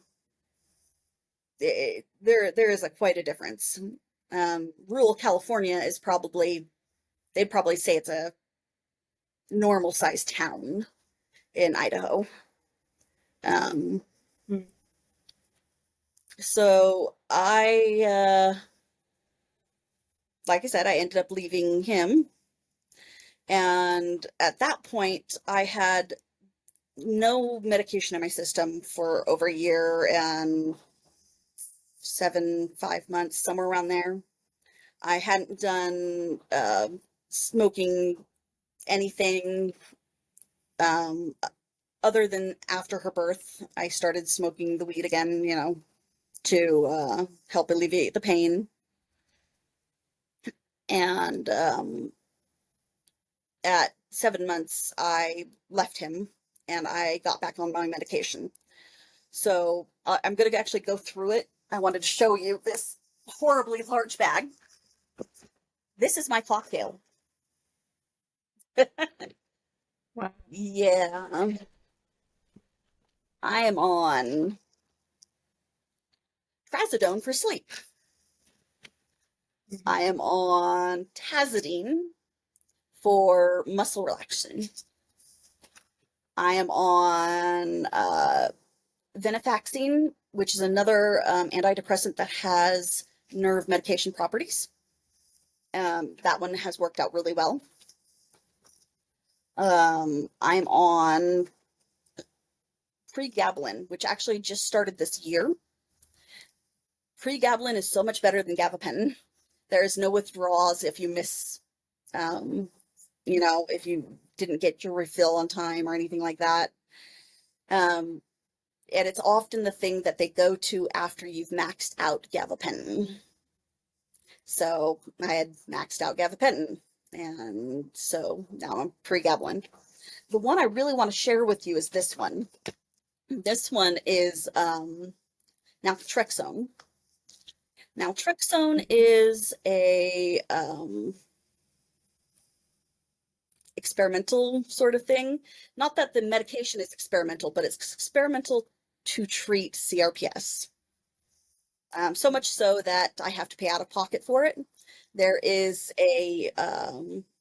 B: There is quite a difference. Rural California is they'd probably say it's a normal sized town in Idaho. Um,
A: Mm.
B: so like I said, I ended up leaving him. And at that point, I had no medication in my system for over a year and 5 months, somewhere around there. I hadn't done smoking anything other than after her birth. I started smoking the weed again, to help alleviate the pain. And at 7 months, I left him and I got back on my medication. So I'm going to actually go through it. I wanted to show you this horribly large bag. This is my cocktail.
A: Wow.
B: Yeah. I am on trazodone for sleep. I am on tazidine for muscle relaxation. I am on venlafaxine, which is another antidepressant that has nerve medication properties. That one has worked out really well. I'm on pregabalin, which actually just started this year. Pregabalin is so much better than gabapentin. There is no withdrawals if you miss, if you didn't get your refill on time or anything like that. And it's often the thing that they go to after you've maxed out gabapentin. So I had maxed out gabapentin, and so now I'm pregabalin. The one I really want to share with you is this one. This one is naltrexone. Naltrexone is a experimental sort of thing. Not that the medication is experimental, but it's experimental to treat CRPS. So much so that I have to pay out of pocket for it. There is a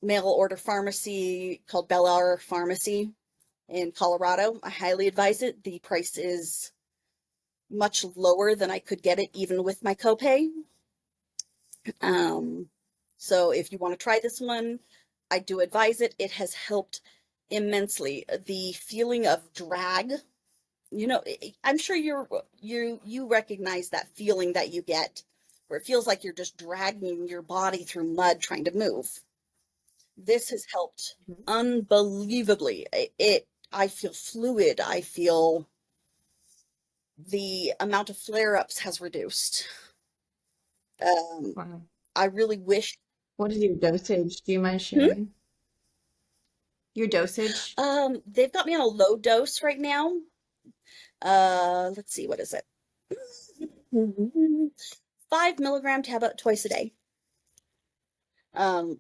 B: mail order pharmacy called Bellar Pharmacy in Colorado. I highly advise it. The price is much lower than I could get it even with my copay. So if you want to try this one, I do advise it. It has helped immensely. The feeling of drag, I'm sure you recognize that feeling that you get where it feels like you're just dragging your body through mud trying to move. This has helped unbelievably. I feel fluid. I feel the amount of flare-ups has reduced.
A: Wow.
B: I really wish.
A: What is your dosage? Do you mind sharing? Your dosage?
B: They've got me on a low dose right now. Let's see, what is it? 5 milligram tablet twice a day.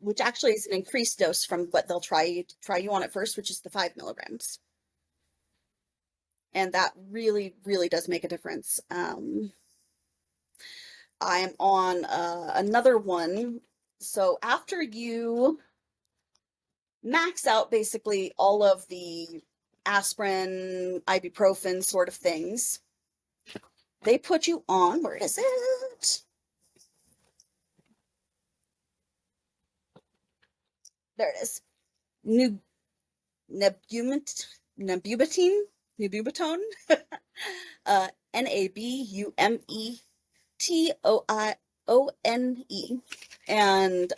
B: Which actually is an increased dose from what they'll try you on at first, which is the 5 milligrams. And that really, really does make a difference. I am on another one. So after you max out basically all of the aspirin, ibuprofen sort of things, they put you on, where is it? There it is. Nebubetine, Nabumetone, and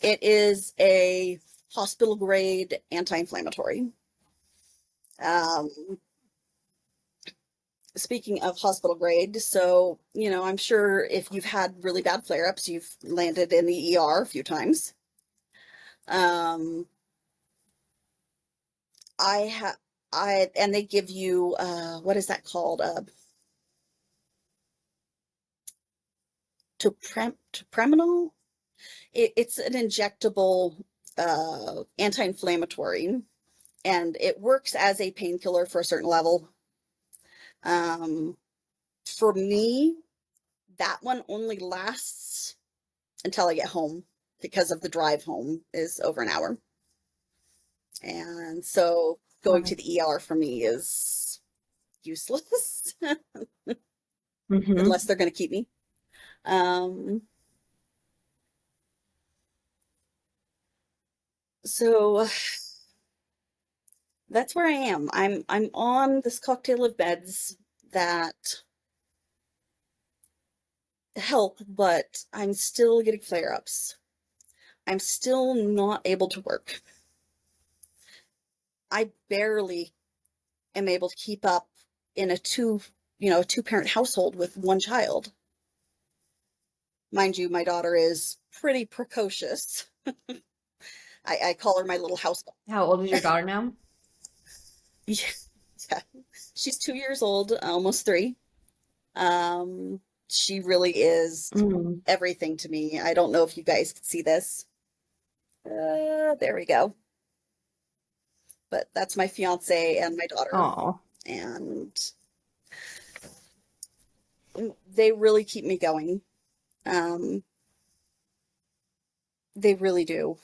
B: it is a hospital grade anti-inflammatory. Speaking of hospital grade, so I'm sure if you've had really bad flare-ups, you've landed in the ER a few times. And they give you what is that called? Topreminol. It's an injectable anti-inflammatory, and it works as a painkiller for a certain level. For me, that one only lasts until I get home, because of the drive home is over an hour. And so going to the ER for me is useless unless they're going to keep me. So that's where I am. I'm on this cocktail of meds that help, but I'm still getting flare-ups. I'm still not able to work. I barely am able to keep up in a two-parent household with one child. Mind you, my daughter is pretty precocious. I call her my little house dog.
A: How old is your daughter now?
B: Yeah. She's 2 years old, almost 3. She really is
A: Mm.
B: everything to me. I don't know if you guys can see this. There we go. But that's my fiance and my daughter.
A: Oh.
B: And they really keep me going. Um, they really do.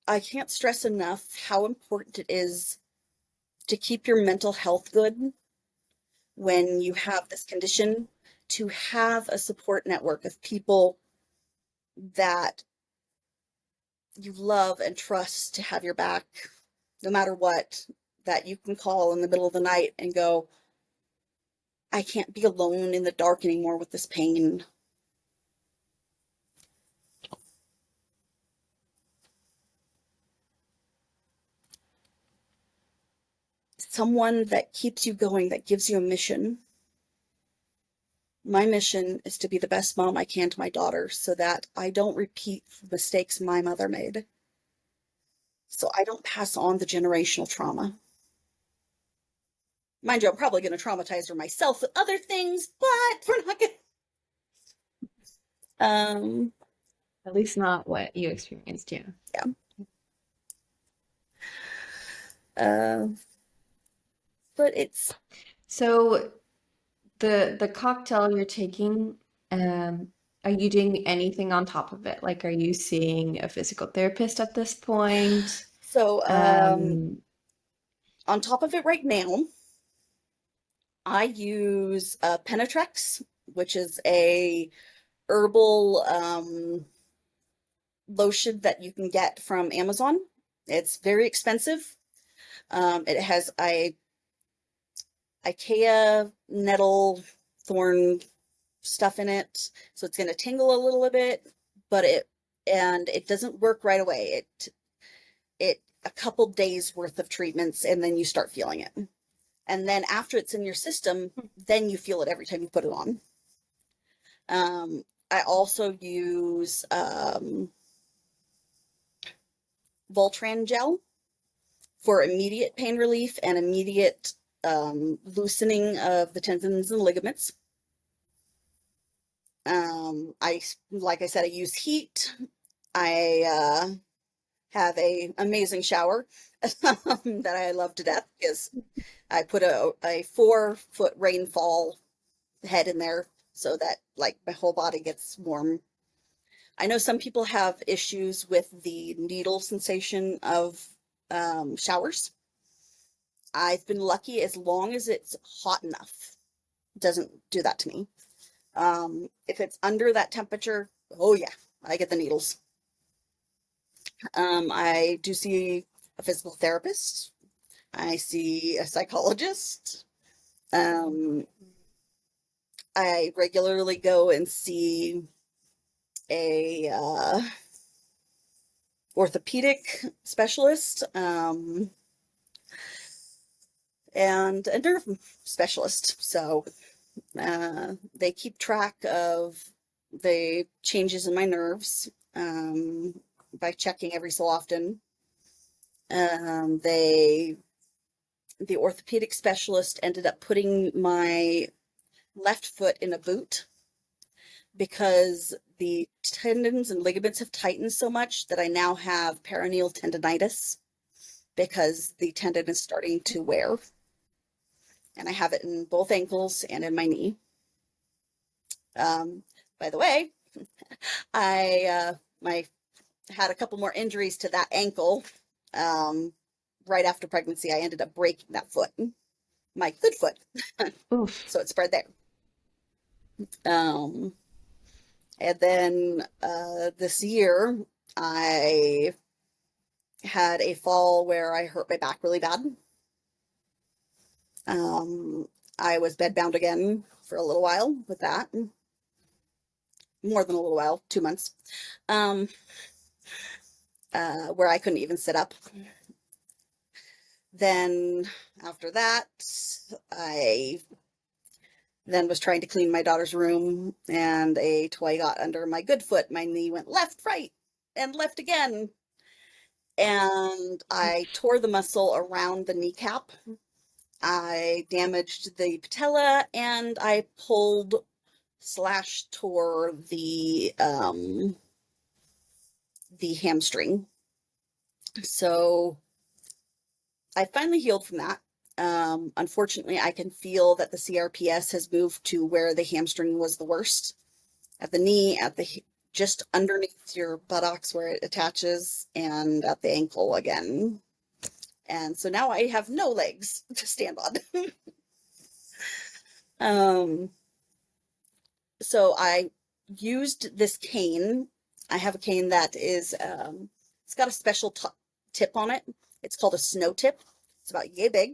B: I can't stress enough how important it is to keep your mental health good when you have this condition, to have a support network of people that you love and trust to have your back no matter what, that you can call in the middle of the night and go, I can't be alone in the dark anymore with this pain. Someone that keeps you going, that gives you a mission. My mission is to be the best mom I can to my daughter so that I don't repeat the mistakes my mother made. So I don't pass on the generational trauma. Mind you, I'm probably going to traumatize her myself with other things, but we're not going to.
A: At least not what you experienced, yeah.
B: Yeah. Uh, but it's
A: So the cocktail you're taking, are you doing anything on top of it? Like, are you seeing a physical therapist at this point?
B: so
A: Um,
B: on top of it right now, I use Penetrex, which is a herbal lotion that you can get from Amazon. It's very expensive. It has Ikea nettle thorn stuff in it, so it's going to tingle a little bit, but it doesn't work right away. It a couple days worth of treatments, and then you start feeling it. And then after it's in your system, then you feel it every time you put it on. I also use Voltaren gel for immediate pain relief and immediate loosening of the tendons and ligaments. Like I said, I use heat. I have a amazing shower that I love to death because I put a 4-foot rainfall head in there so that like my whole body gets warm. I know some people have issues with the needle sensation of showers. I've been lucky as long as it's hot enough. It doesn't do that to me. If it's under that temperature, oh yeah, I get the needles. I do see a physical therapist. I see a psychologist. Um, I regularly go and see a orthopedic specialist and a nerve specialist. So they keep track of the changes in my nerves by checking every so often. The orthopedic specialist ended up putting my left foot in a boot because the tendons and ligaments have tightened so much that I now have peroneal tendonitis because the tendon is starting to wear. And I have it in both ankles and in my knee. By the way, I had a couple more injuries to that ankle. Right after pregnancy, I ended up breaking that foot, my good foot.
A: oof.
B: So it spread there. And then this year, I had a fall where I hurt my back really bad. I was bedbound again for a little while with that. More than a little while, 2 months. Where I couldn't even sit up. Then after that, I then was trying to clean my daughter's room and a toy got under my good foot. My knee went left, right, and left again. And I tore the muscle around the kneecap I damaged the patella and I pulled slash tore the hamstring. So I finally healed from that. Unfortunately, I can feel that the CRPS has moved to where the hamstring was the worst, at the knee, at the just underneath your buttocks where it attaches, and at the ankle again. And so now I have no legs to stand on. um, so I used this cane. I have a cane that is, it's got a special tip on it. It's called a snow tip. It's about yay big.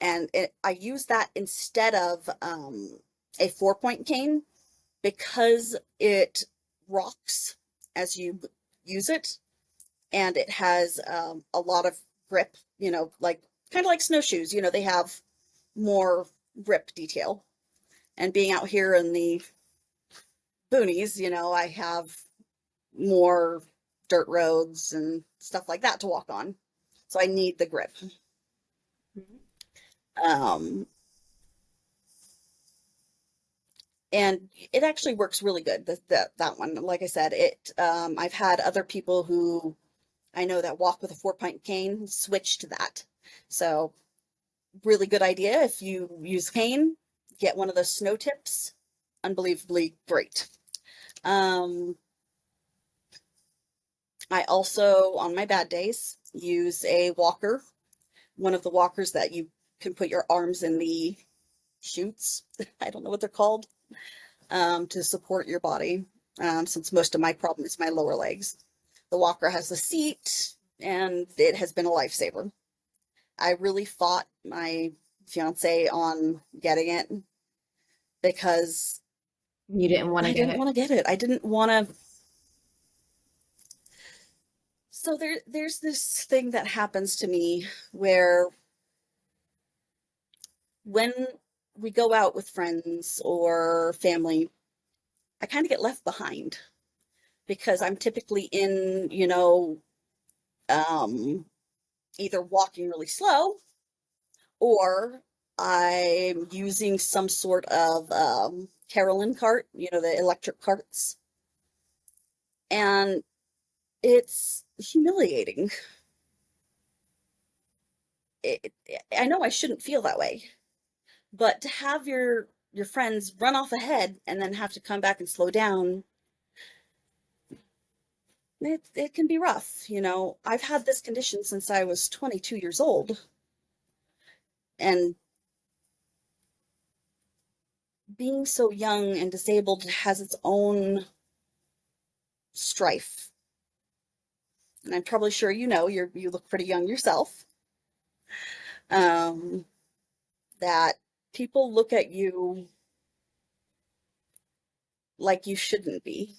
B: And I use that instead of a 4-point cane because it rocks as you use it. And it has a lot of grip, like kind of like snowshoes, they have more grip detail. And being out here in the boonies, I have more dirt roads and stuff like that to walk on. So I need the grip. Um, and it actually works really good. That one, like I said, I've had other people who I know that walk with a 4-point cane switch to that. So really good idea. If you use cane, get one of those snow tips. Unbelievably great. I also, on my bad days, use a walker, one of the walkers that you can put your arms in the chutes. I don't know what they're called, to support your body, since most of my problem is my lower legs. The walker has a seat, and it has been a lifesaver. I really fought my fiance on getting it because
A: You didn't want to
B: I
A: get
B: didn't
A: it.
B: want to get it. I didn't want to. So there's this thing that happens to me where when we go out with friends or family, I kind of get left behind because I'm typically in, um, either walking really slow or I'm using some sort of Carolyn cart, the electric carts. And it's humiliating. I know I shouldn't feel that way, but to have your friends run off ahead and then have to come back and slow down, it can be rough. I've had this condition since I was 22 years old, and being so young and disabled has its own strife. And I'm probably sure you look pretty young yourself. Um, that people look at you like you shouldn't be.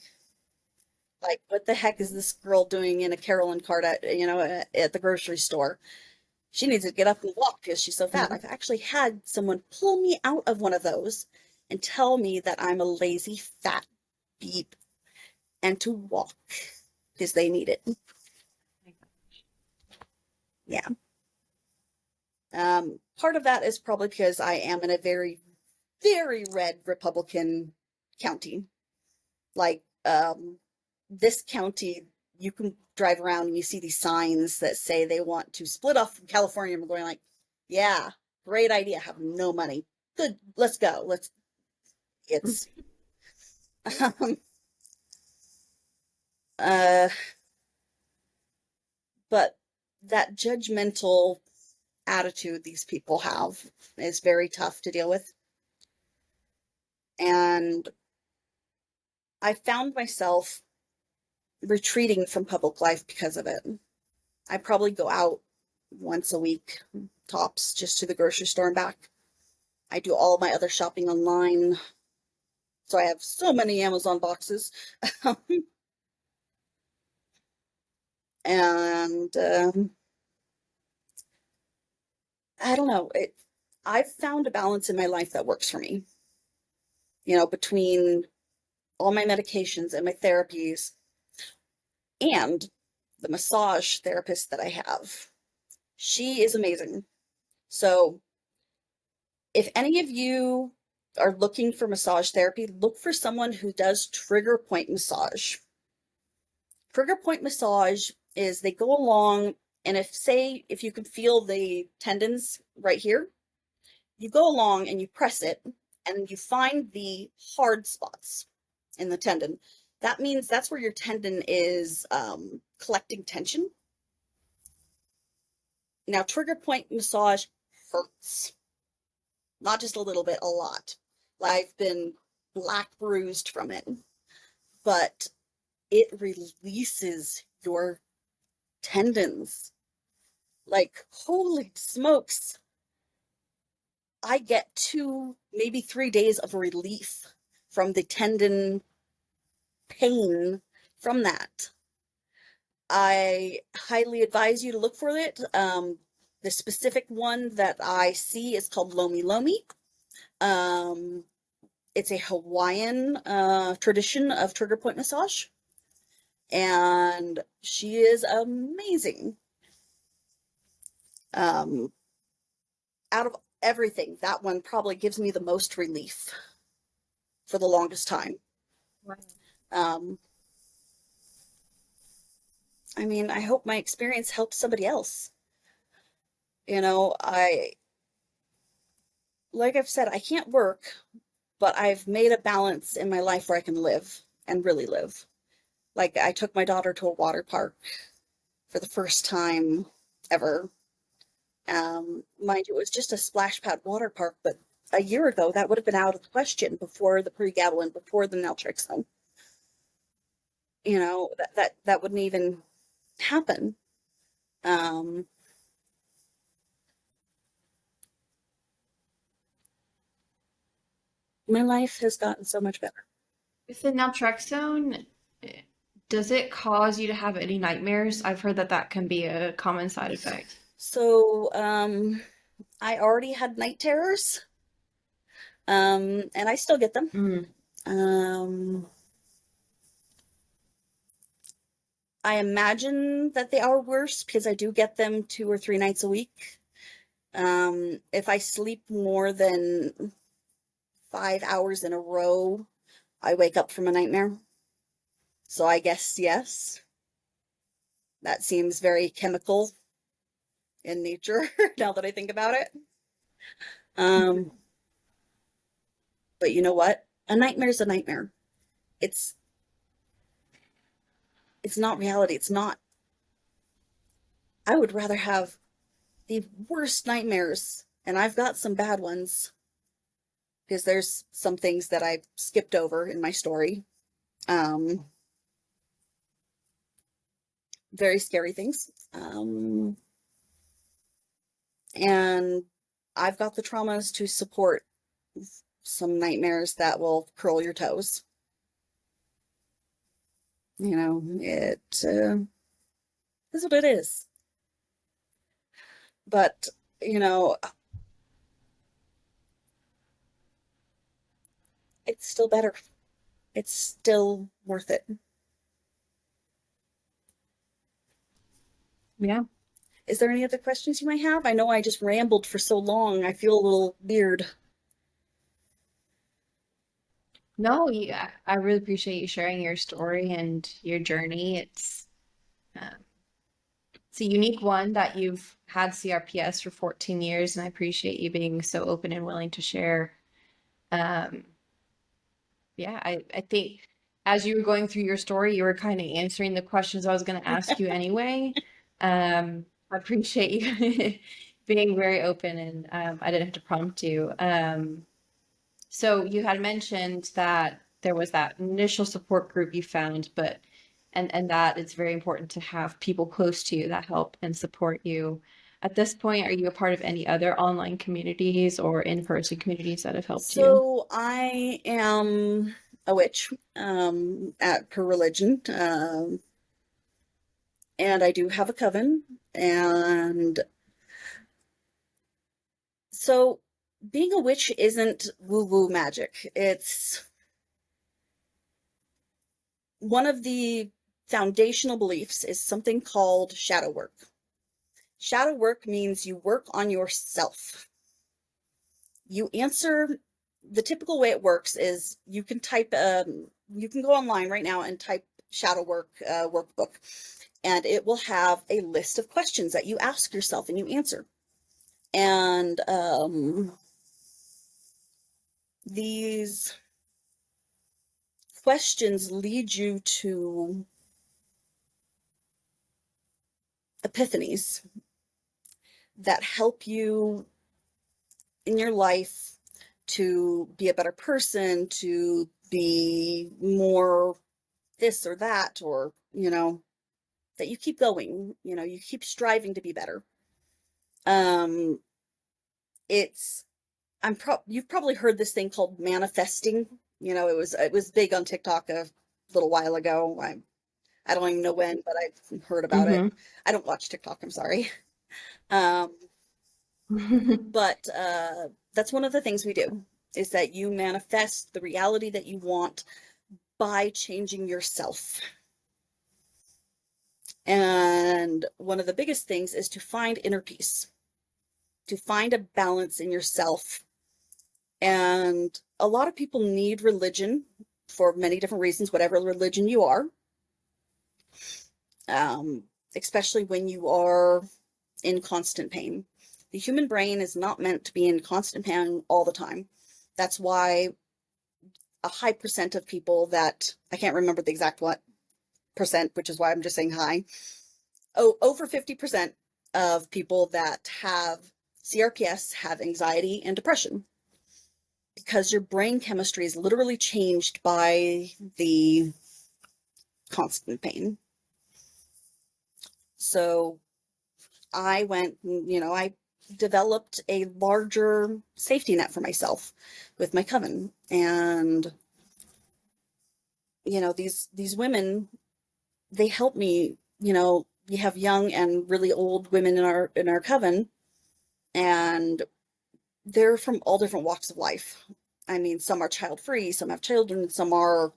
B: Like, what the heck is this girl doing in a Carolyn cart at the grocery store? She needs to get up and walk because she's so fat.
A: Mhm.
B: I've actually had someone pull me out of one of those and tell me that I'm a lazy fat beep and to walk because they need it. Yeah. Part of that is probably because I am in a very, very red Republican county. Like, this county, you can drive around and you see these signs that say they want to split off from California. I'm going like, yeah, great idea. I have no money. Good, let's go. It's, um, uh, but that judgmental attitude these people have is very tough to deal with. And I found myself retreating from public life because of it. I probably go out once a week, tops, just to the grocery store and back. I do all my other shopping online. So I have so many Amazon boxes. And I don't know. I've found a balance in my life that works for me. Between all my medications and my therapies and the massage therapist that I have. She is amazing. So If any of you are looking for massage therapy, look for someone who does trigger point massage. Trigger point massage is they go along, and if you can feel the tendons right here, you go along and you press it and you find the hard spots in the tendon. That means that's where your tendon is collecting tension. Now, trigger point massage hurts. Not just a little bit, a lot. I've been black bruised from it, but it releases your tendons. Like, holy smokes. I get 2, maybe 3 days of relief from the tendon pain from that. I highly advise you to look for it. The specific one that I see is called Lomi Lomi. It's a Hawaiian tradition of trigger point massage, and she is amazing. Out of everything, that one probably gives me the most relief for the longest time.
A: Wow.
B: I mean, I hope my experience helps somebody else. Like I've said, I can't work, but I've made a balance in my life where I can live and really live. Like, I took my daughter to a water park for the first time ever. Mind you, it was just a splash pad water park, but a year ago, that would have been out of the question before the pregabalin, before the naltrexone. That wouldn't even happen. My life has gotten so much better.
A: With the naltrexone, does it cause you to have any nightmares? I've heard that that can be a common side effect.
B: So, I already had night terrors, and I still get them.
A: Mm.
B: I imagine that they are worse because I do get them 2 or 3 nights a week. If I sleep more than 5 hours in a row, I wake up from a nightmare. So I guess yes. That seems very chemical in nature now that I think about it. But you know what? A nightmare is a nightmare. It's not reality. It's not. I would rather have the worst nightmares, and I've got some bad ones because there's some things that I skipped over in my story. Very scary things. And I've got the traumas to support some nightmares that will curl your toes. It is what it is. But, it's still better. It's still worth it.
A: Yeah.
B: Is there any other questions you might have? I know I just rambled for so long. I feel a little weird.
A: No, yeah, I really appreciate you sharing your story and your journey. Uh, it's a unique one that you've had CRPS for 14 years, and I appreciate you being so open and willing to share. Um, yeah, I think as you were going through your story, you were kind of answering the questions I was going to ask you anyway. I appreciate you being very open, and I didn't have to prompt you. So you had mentioned that there was that initial support group you found, but and that it's very important to have people close to you that help and support you. At this point, are you a part of any other online communities or in-person communities that have helped you?
B: So I am a witch, at per religion, and I do have a coven. And so being a witch isn't woo-woo magic. It's one of the foundational beliefs is something called shadow work. Shadow work means you work on yourself. You answer, the typical way it works is you can type, you can go online right now and type shadow work workbook, and it will have a list of questions that you ask yourself and you answer. And these questions lead you to epiphanies that help you in your life to be a better person, to be more this or that, or, that you keep going, you keep striving to be better. Um, it's, you've probably heard this thing called manifesting. It was big on TikTok a little while ago. I don't even know when, but I've heard about it.
A: Mm-hmm.
B: I don't watch TikTok, I'm sorry. Um, but that's one of the things we do, is that you manifest the reality that you want by changing yourself. And one of the biggest things is to find inner peace, to find a balance in yourself. And a lot of people need religion for many different reasons, whatever religion you are, um, especially when you are in constant pain. The human brain is not meant to be in constant pain all the time. That's why a high percent of people that, I can't remember the exact what percent, which is why I'm just saying high. Oh, over 50% of people that have CRPS have anxiety and depression, because your brain chemistry is literally changed by the constant pain. So I developed a larger safety net for myself with my coven. And, these women, they help me. We have young and really old women in our coven, and they're from all different walks of life. I mean, some are child free, some have children, some are,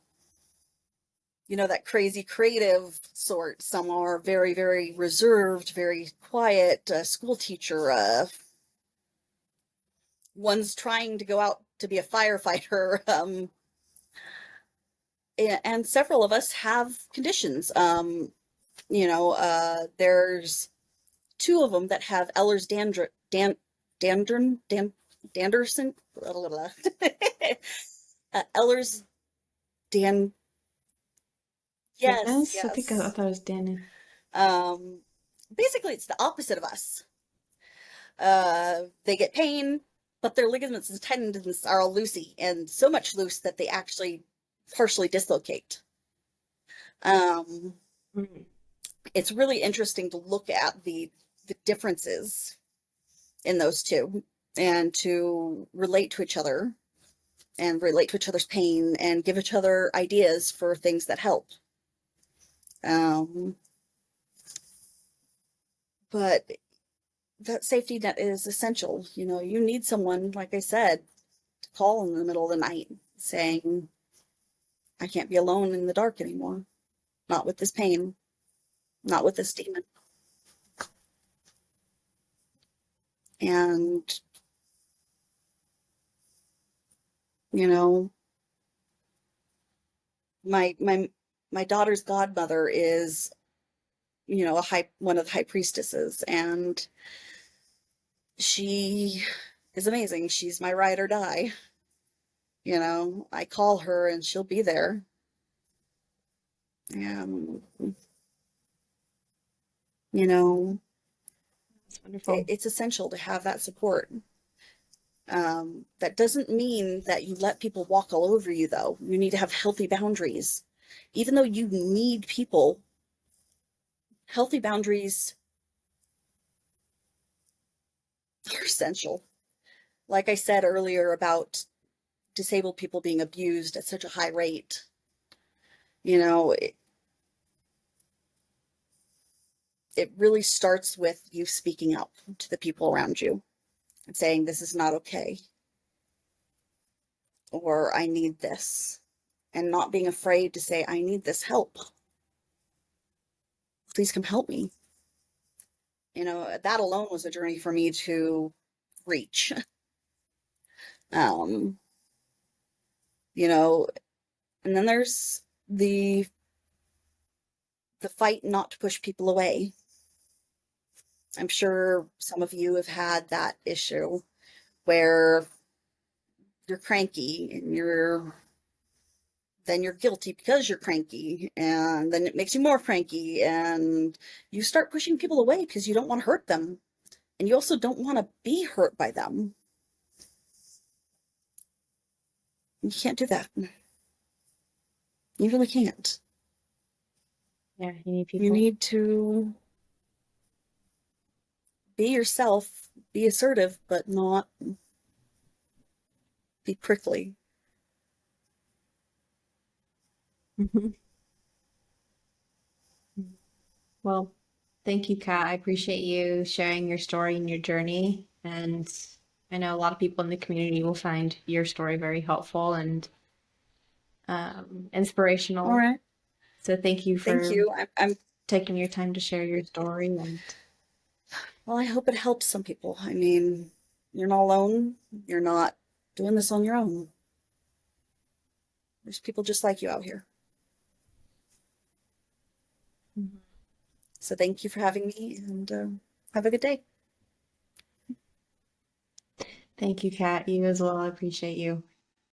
B: that crazy creative sort, some are very, very reserved, very quiet, school teacher, one's trying to go out to be a firefighter, and several of us have conditions. There's two of them that have Danderson, blah, blah, blah. Ehlers Dan. Yes,
A: Yes, I think I
B: yes.
A: thought it was Danny.
B: Um, Basically, it's the opposite of us. They get pain, but their ligaments and tendons are all loosey, and so much loose that they actually partially dislocate. Um,
A: Mm.
B: it's really interesting to look at the differences in those two, and to relate to each other, and relate to each other's pain, and give each other ideas for things that help. Um, but that safety net is essential. You need someone, like I said, to call in the middle of the night saying, I can't be alone in the dark anymore. Not with this pain, not with this demon. And, you know, my daughter's godmother is, one of the high priestesses, and she is amazing. She's my ride or die. I call her and she'll be there. And, you know,
A: That's wonderful.
B: it's essential to have that support. That doesn't mean that you let people walk all over you, though. You need to have healthy boundaries. Even though you need people, healthy boundaries are essential. Like I said earlier about disabled people being abused at such a high rate, it really starts with you speaking up to the people around you and saying, this is not okay, or I need this, and not being afraid to say, I need this help. Please come help me. That alone was a journey for me to reach. Um, you know, and then there's the fight not to push people away. I'm sure some of you have had that issue where you're cranky and then you're guilty because you're cranky, and then it makes you more cranky, and you start pushing people away because you don't want to hurt them, and you also don't want to be hurt by them. You can't do that. You really can't.
A: Yeah, you need
B: You
A: people.
B: need to be yourself, be assertive, but not be prickly.
A: Mhm. Well, thank you, Kat. I appreciate you sharing your story and your journey. And I know a lot of people in the community will find your story very helpful and
B: All
A: inspirational.
B: right.
A: So thank you
B: Thank
A: for
B: you. I'm
A: taking your time to share your story. And
B: well, I hope it helps some people. I mean, you're not alone. You're not doing this on your own. There's people just like you out here. So thank you for having me, and have a good day.
A: thank you, Kat. You as well. I appreciate you.